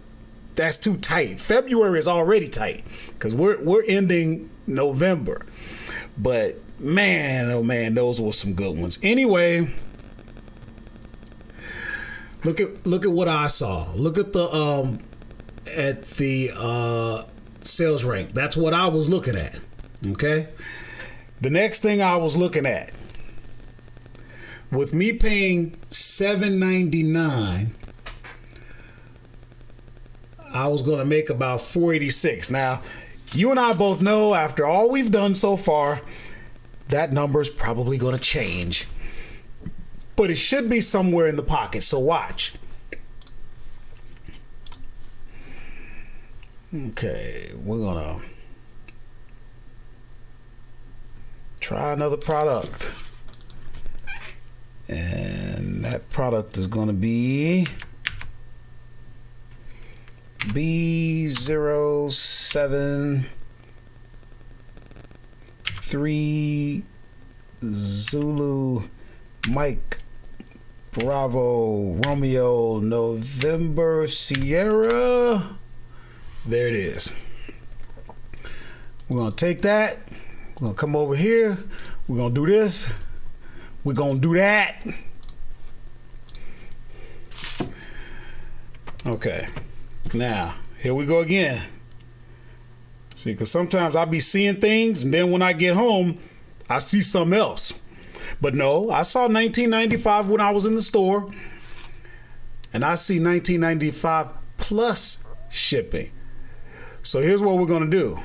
too tight. February is already tight because we're ending November. But man, oh man, those were some good ones. Anyway, look at what I saw. Look at the sales rank. That's what I was looking at. Okay. The next thing I was looking at, with me paying $7.99, I was going to make about $4.86. Now, you and I both know, after all we've done so far, that number's probably going to change. But it should be somewhere in the pocket, so watch. Okay, we're going to try another product. And that product is going to be B073 Zulu Mike Bravo Romeo November Sierra. There it is. We're going to take that. We're going to come over here. We're going to do this. We're going to do that. Okay. Now, here we go again. See, because sometimes I'll be seeing things, and then when I get home, I see something else. But no, I saw $19.95 when I was in the store, and I see $19.95 plus shipping. So here's what we're going to do.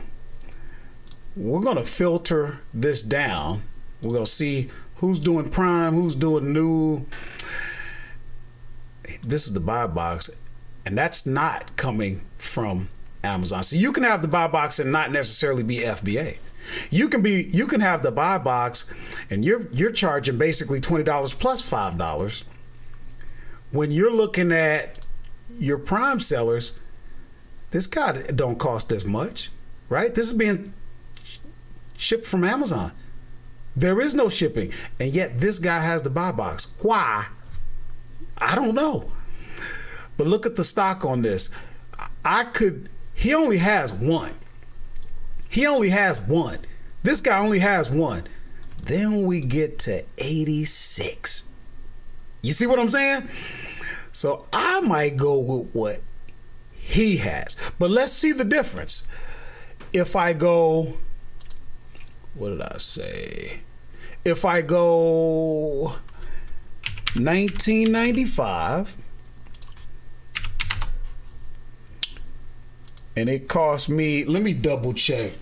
We're going to filter this down. We're going to see who's doing Prime, who's doing new. This is the buy box, and that's not coming from Amazon. So you can have the buy box and not necessarily be FBA. You can have the buy box and you're charging basically $20 plus $5. When you're looking at your Prime sellers, this guy don't cost as much, right? This is being shipped from Amazon. There is no shipping, and yet this guy has the buy box. Why? I don't know. But look at the stock on this. He only has one. This guy only has one. Then we get to 86. You see what I'm saying? So I might go with what he has. But let's see the difference. If I go, what did I say? If I go $19.95 and it cost me, let me double check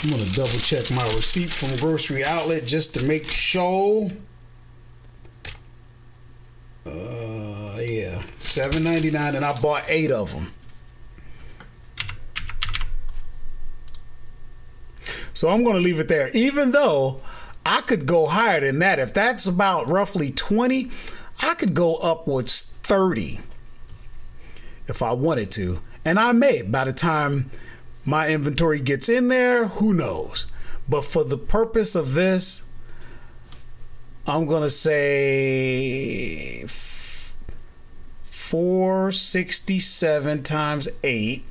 I'm going to double check my receipt from Grocery Outlet just to make sure. Yeah, $7.99, and I bought 8 of them. So I'm going to leave it there, even though I could go higher than that. If that's about roughly 20, I could go upwards 30 if I wanted to. And I may, by the time my inventory gets in there, who knows? But for the purpose of this, I'm going to say 467 times 8.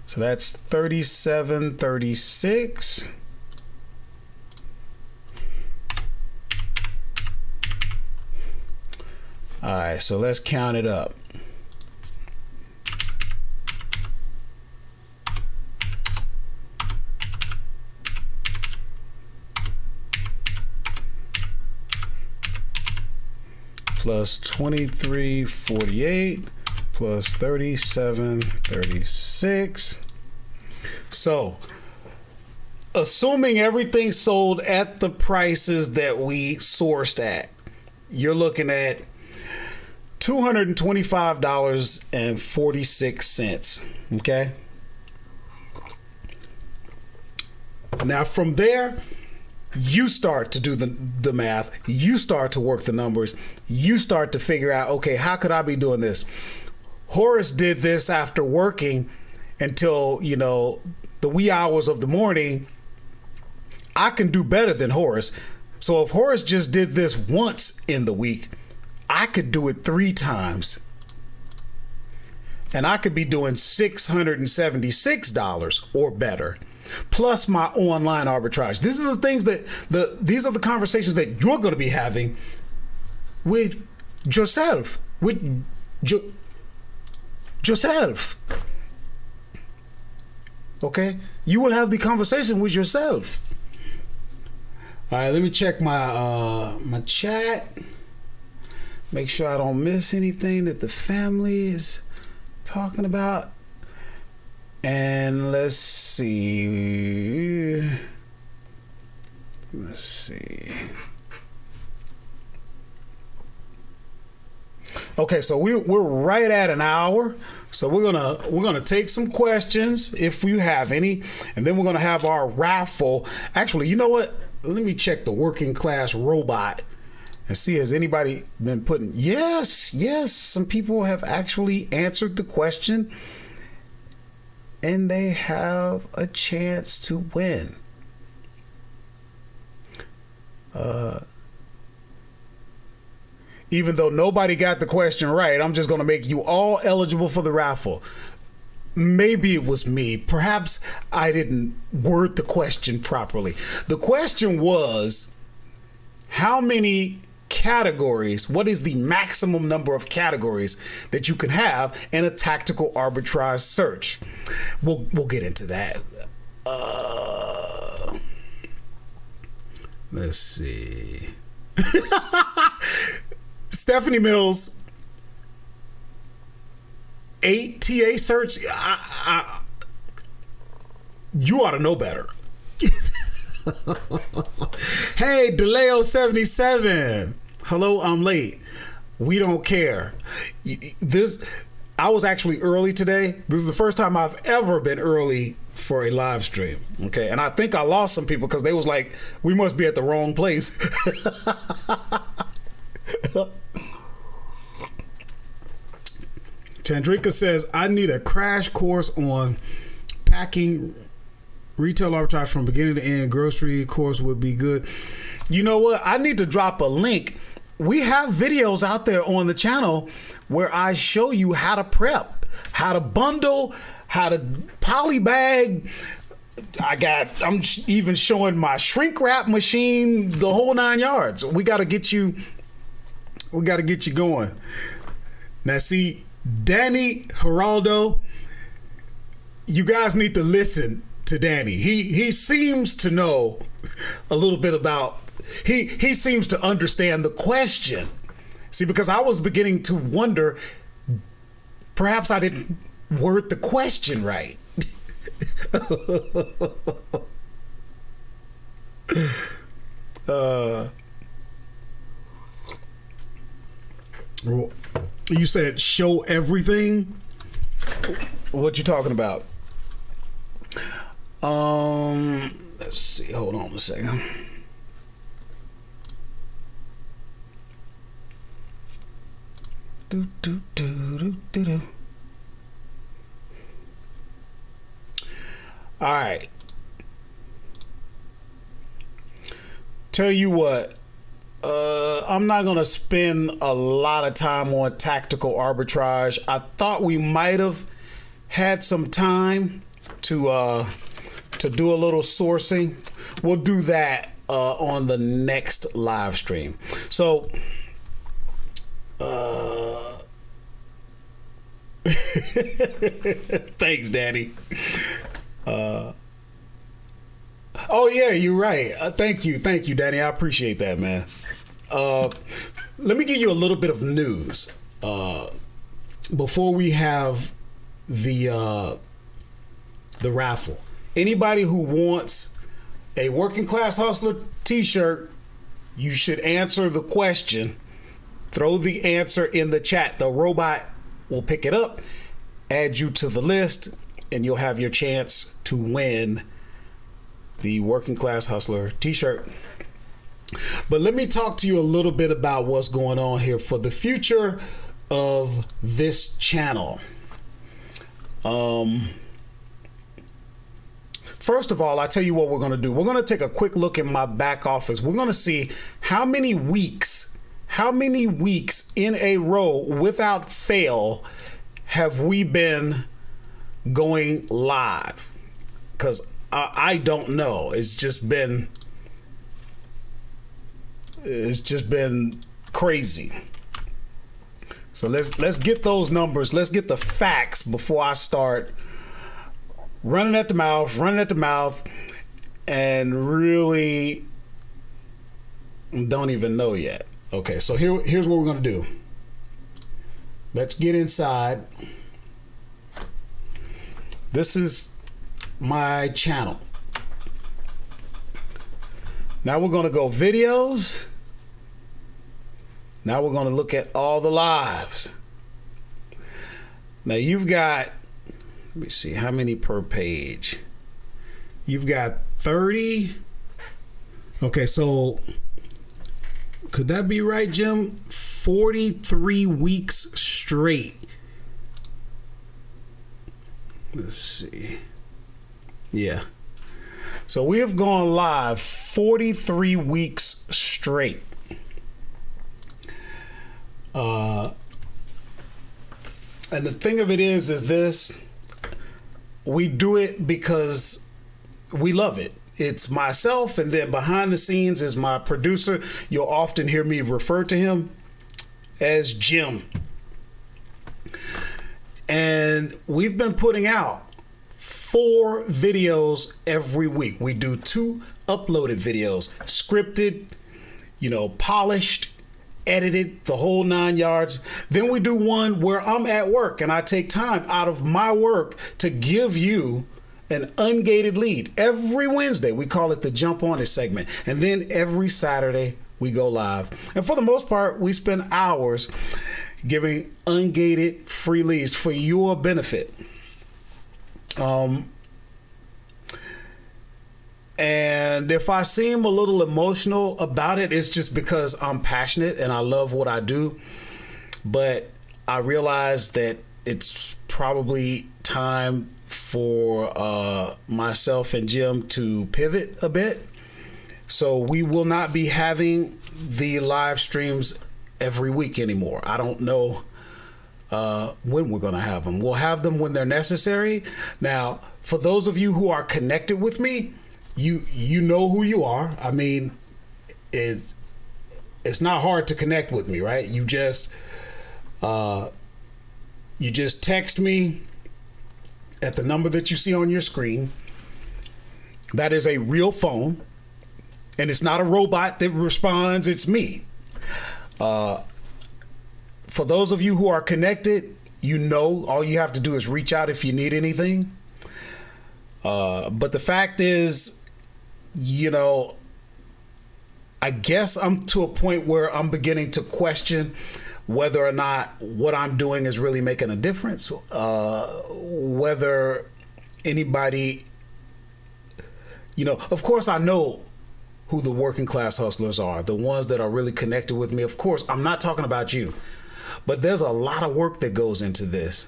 So that's 3736. All right, so let's count it up. Plus 2348 plus 3736. So assuming everything sold at the prices that we sourced at, you're looking at $225.46. Okay. Now from there, you start to do the math. You start to work the numbers. You start to figure out, okay, how could I be doing this? Horace did this after working until, the wee hours of the morning. I can do better than Horace. So if Horace just did this once in the week, I could do it 3 times. And I could be doing $676 or better, plus my online arbitrage. These are the things these are the conversations that you're going to be having with yourself, yourself. Okay? You will have the conversation with yourself. All right, let me check my chat. Make sure I don't miss anything that the family is talking about. And let's see. Okay, so we're right at an hour. So we're gonna take some questions if you have any, and then we're gonna have our raffle. Actually, you know what? Let me check the working class robot and see, has anybody been putting? Yes, some people have actually answered the question, and they have a chance to win. Even though nobody got the question right, I'm just going to make you all eligible for the raffle. Maybe it was me. Perhaps I didn't word the question properly. The question was, how many categories, what is the maximum number of categories that you can have in a tactical arbitrage search? We'll get into that. Let's see. Stephanie Mills, 8 TA search. You ought to know better. Hey, DeLeo 77. Hello, I'm late. We don't care. I was actually early today. This is the first time I've ever been early for a live stream. Okay, and I think I lost some people because they was like, we must be at the wrong place. Chandrika says, I need a crash course on packing retail arbitrage from beginning to end. Grocery course would be good. You know what? I need to drop a link. We have videos out there on the channel where I show you how to prep, how to bundle, how to poly bag. I'm even showing my shrink wrap machine, the whole 9 yards. We got to get you going. Now see, Danny Geraldo, you guys need to listen to Danny. He seems to know a little bit about, he seems to understand the question. See, because I was beginning to wonder, perhaps I didn't word the question right. You said show everything? What you talking about? Let's see. Hold on a second. All right. Tell you what. I'm not going to spend a lot of time on tactical arbitrage. I thought we might have had some time to do a little sourcing. We'll do that on the next live stream. So, thanks, Daddy. Oh yeah, you're right. Thank you, Danny. I appreciate that, man. Let me give you a little bit of news before we have the raffle. Anybody who wants a Working Class Hustler t-shirt, you should answer the question. Throw the answer in the chat. The robot will pick it up, add you to the list, and you'll have your chance to win the Working Class Hustler t-shirt. But let me talk to you a little bit about what's going on here for the future of this channel. First of all, I tell you what we're going to do. We're going to take a quick look in my back office. We're going to see how many weeks in a row without fail have we been going live? Because I don't know. It's just been crazy. So let's get those numbers. Let's get the facts before I start running at the mouth, and really don't even know yet. Okay, so here's what we're going to do. Let's get inside. This is my channel. Now we're going to go videos. Now we're going to look at all the lives. Now you've got, let me see, how many per page? You've got 30. Okay, so could that be right, Jim? 43 weeks straight. Let's see. Yeah. So we have gone live 43 weeks straight. And the thing of it is this, we do it because we love it. It's myself, and then behind the scenes is my producer. You'll often hear me refer to him as Jim. And we've been putting out 4 videos every week. We do 2 uploaded videos, scripted, polished, edited, the whole 9 yards. Then we do one where I'm at work and I take time out of my work to give you an ungated lead. Every Wednesday, we call it the Jump On It segment. And then every Saturday, we go live. And for the most part, we spend hours giving ungated free leads for your benefit. And if I seem a little emotional about it, it's just because I'm passionate and I love what I do. But I realize that it's probably time for myself and Jim to pivot a bit. So we will not be having the live streams every week anymore. I don't know when we're going to have them. We'll have them when they're necessary. Now, for those of you who are connected with me, you know who you are. I mean, it's not hard to connect with me, right? You just text me at the number that you see on your screen. That is a real phone, and it's not a robot that responds. It's me. For those of you who are connected, all you have to do is reach out if you need anything. But the fact is, I guess I'm to a point where I'm beginning to question whether or not what I'm doing is really making a difference. Whether anybody, of course I know who the working class hustlers are, the ones that are really connected with me. Of course, I'm not talking about you, but there's a lot of work that goes into this.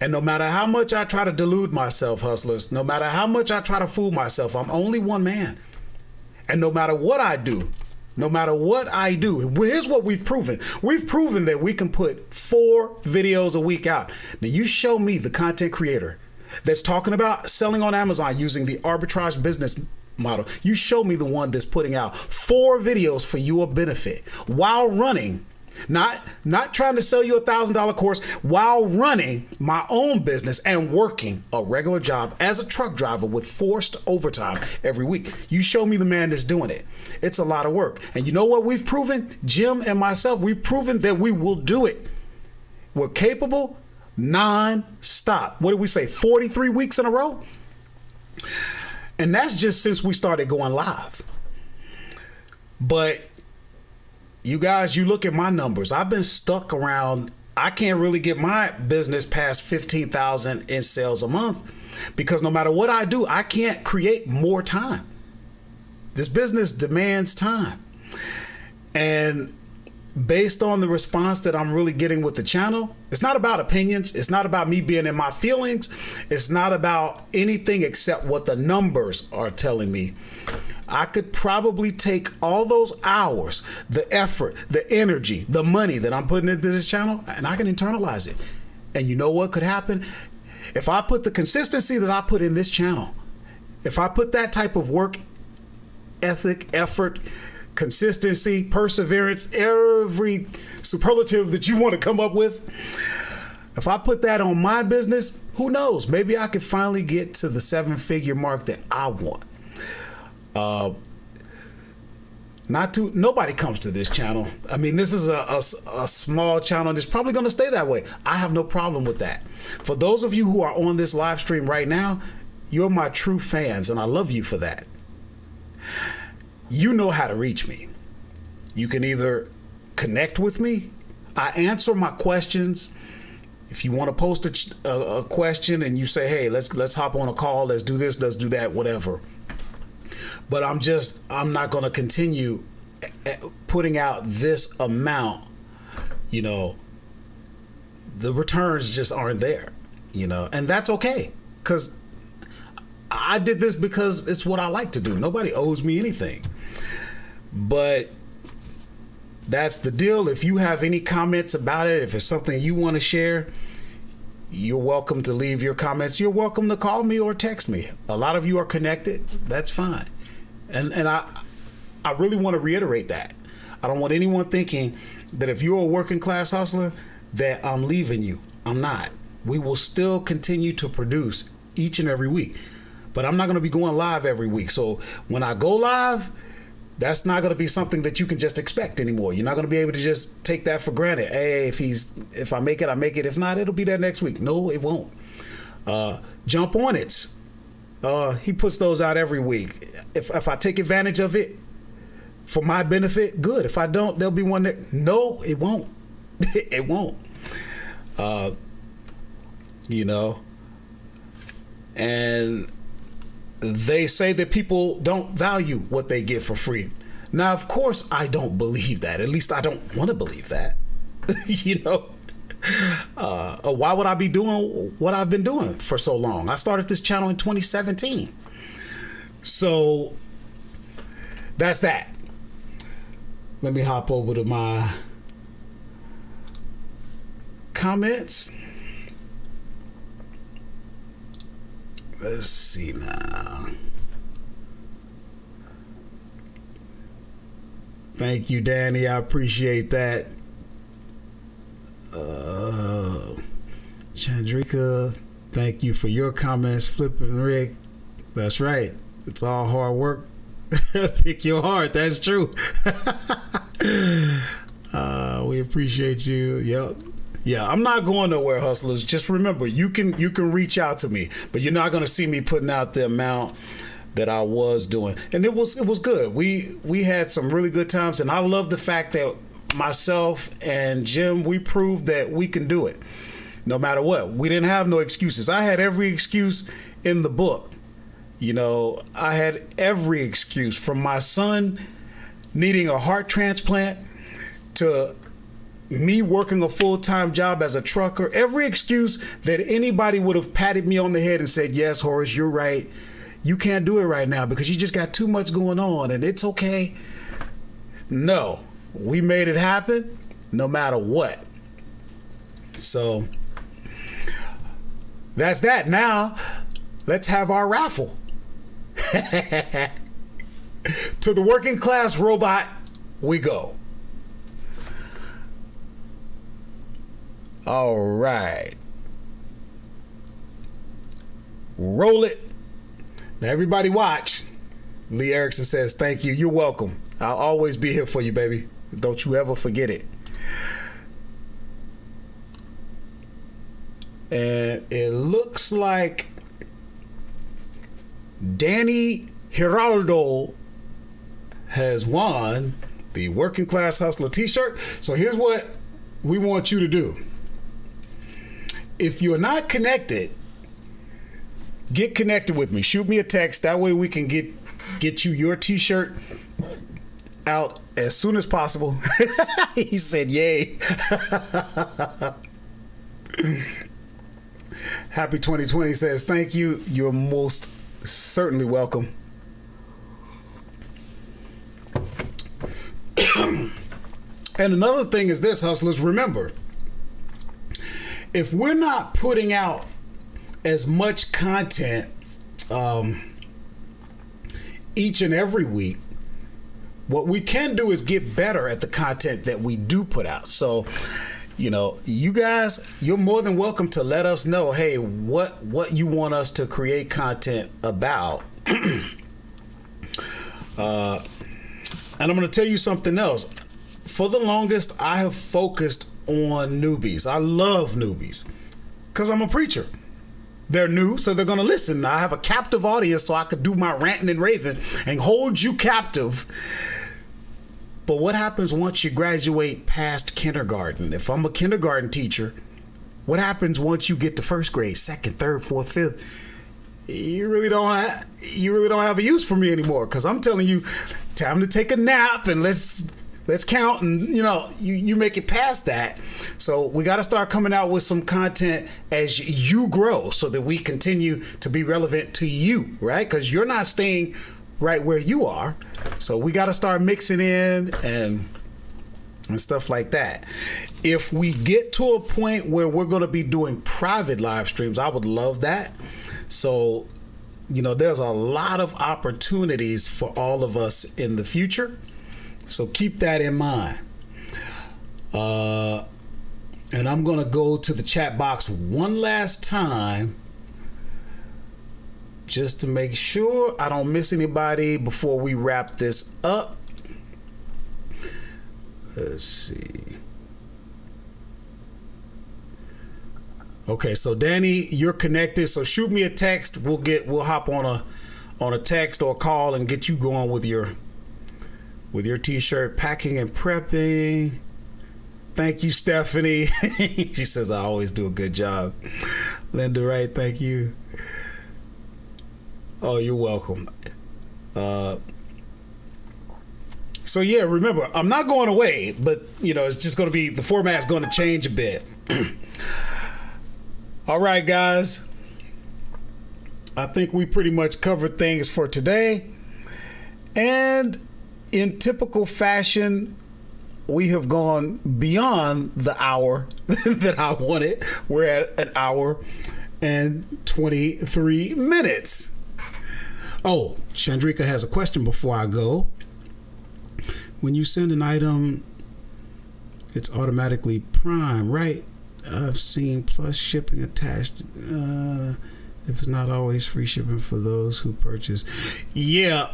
And no matter how much I try to delude myself, hustlers, no matter how much I try to fool myself, I'm only one man. And no matter what I do, here's what we've proven. We've proven that we can put 4 videos a week out. Now you show me the content creator that's talking about selling on Amazon using the arbitrage business model. You show me the one that's putting out 4 videos for your benefit while running, not trying to sell you a $1,000 course, while running my own business and working a regular job as a truck driver with forced overtime every week. You show me the man that's doing it. It's a lot of work. And you know what we've proven? Jim and myself, we've proven that we will do it. We're capable non-stop. What did we say? 43 weeks in a row? And that's just since we started going live. But you guys, you look at my numbers. I've been stuck around. I can't really get my business past 15,000 in sales a month because no matter what I do, I can't create more time. This business demands time. And based on the response that I'm really getting with the channel, it's not about opinions. It's not about me being in my feelings. It's not about anything except what the numbers are telling me. I could probably take all those hours, the effort, the energy, the money that I'm putting into this channel, and I can internalize it. And you know what could happen? If I put the consistency that I put in this channel, if I put that type of work ethic, effort, consistency, perseverance, every superlative that you want to come up with, if I put that on my business, who knows? Maybe I could finally get to the 7-figure mark that I want. Nobody comes to this channel. I mean, this is a small channel and it's probably going to stay that way. I have no problem with that. For those of you who are on this live stream right now, you're my true fans and I love you for that. You know how to reach me. You can either connect with me. I answer my questions. If you want to post a question and you say, hey, let's hop on a call, let's do this, let's do that, whatever. But I'm not going to continue putting out this amount, you know, the returns just aren't there, you know, and that's okay. Because I did this because it's what I like to do. Nobody owes me anything. But that's the deal. If you have any comments about it, if it's something you want to share, you're welcome to leave your comments. You're welcome to call me or text me. A lot of you are connected. That's fine. And I really want to reiterate that. I don't want anyone thinking that if you're a working class hustler, that I'm leaving you. I'm not. We will still continue to produce each and every week. But I'm not going to be going live every week. So when I go live, that's not going to be something that you can just expect anymore. You're not going to be able to just take that for granted. Hey, if I make it, I make it. If not, it'll be there next week. No, it won't. Jump on it. He puts those out every week. If I take advantage of it for my benefit, good. If I don't, there'll be one that, no, it won't. It won't. You know, and they say that people don't value what they get for free. Now, of course, I don't believe that. At least I don't want to believe that. You know, why would I be doing what I've been doing for so long? I started this channel in 2017. So that's that. Let me hop over to my comments. Let's see now. Thank you, Danny. I appreciate that. Chandrika, thank you for your comments. Flipping Rick. That's right. It's all hard work. Pick your heart. That's true. We appreciate you. Yep. Yeah, I'm not going nowhere, hustlers. Just remember, you can reach out to me, but you're not going to see me putting out the amount that I was doing. And it was good. We had some really good times, and I love the fact that myself and Jim, we proved that we can do it no matter what. We didn't have no excuses. I had every excuse in the book. You know, I had every excuse, from my son needing a heart transplant to me working a full-time job as a trucker. Every excuse that anybody would have patted me on the head and said, yes, Horace, you're right. You can't do it right now because you just got too much going on and it's okay. No, we made it happen no matter what. So that's that. Now let's have our raffle. To the working class robot we go. All right. Roll it. Now everybody watch. Lee Erickson says, thank you. You're welcome. I'll always be here for you, baby. Don't you ever forget it. And it looks like Danny Giraldo has won the Working Class Hustler t-shirt. So here's what we want you to do. If you're not connected, get connected with me. Shoot me a text. That way we can get you your t-shirt out as soon as possible. He said, yay. Happy 2020 says, thank you. You're most certainly welcome. And another thing is this, hustlers, remember, if we're not putting out as much content each and every week, what we can do is get better at the content that we do put out. So, you guys, you're more than welcome to let us know, hey, what you want us to create content about. And I'm going to tell you something else. For the longest, I have focused on newbies. I love newbies because I'm a preacher. They're new, so they're going to listen. I have a captive audience, so I could do my ranting and raving and hold you captive. But what happens once you graduate past kindergarten? If I'm a kindergarten teacher, what happens once you get to first grade, second, third, fourth, fifth? You really don't have a use for me anymore, because I'm telling you, time to take a nap and let's count, and you make it past that. So we got to start coming out with some content as you grow, so that we continue to be relevant to you, right? Because you're not staying right where you are. So we got to start mixing in and stuff like that. If we get to a point where we're going to be doing private live streams, I would love that. So, there's a lot of opportunities for all of us in the future. So keep that in mind. And I'm going to go to the chat box one last time, just to make sure I don't miss anybody before we wrap this up. Let's see. Okay, so Danny, you're connected. So shoot me a text. We'll hop on a text or a call and get you going with your t-shirt. Packing and prepping. Thank you, Stephanie. She says I always do a good job. Linda Wright, thank you. Oh, you're welcome. So yeah, remember, I'm not going away, but it's just going to be, the format's going to change a bit. All right, guys. I think we pretty much covered things for today. And in typical fashion, we have gone beyond the hour that I wanted. We're at an hour and 23 minutes. Oh, Chandrika has a question before I go. When you send an item, it's automatically Prime, right? I've seen plus shipping attached. If it's not always free shipping for those who purchase. Yeah.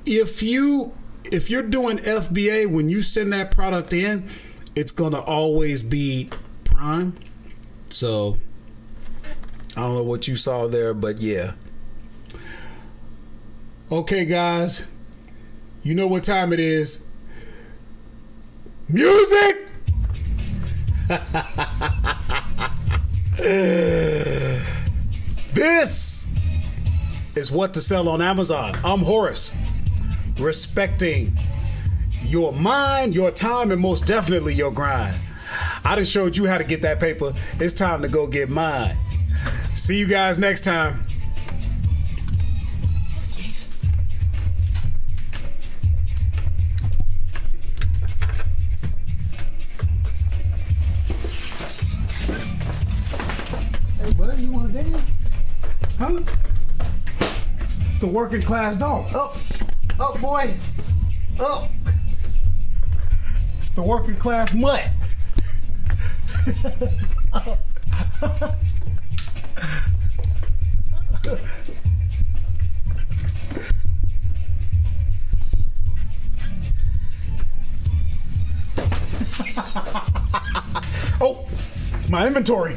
If you're doing FBA, when you send that product in, it's gonna always be Prime. So I don't know what you saw there, but yeah. Okay, guys, you know what time it is. Music. This is what to sell on Amazon. I'm Horace, respecting your mind, your time, and most definitely your grind. I done showed you how to get that paper. It's time to go get mine. See you guys next time. Hey, bud, you want to dance? Huh? It's the working class dog. Up, boy. Up. It's the working class mutt. Oh, my inventory.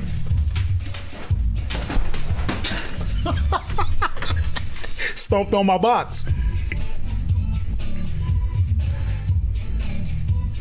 stomped on my box.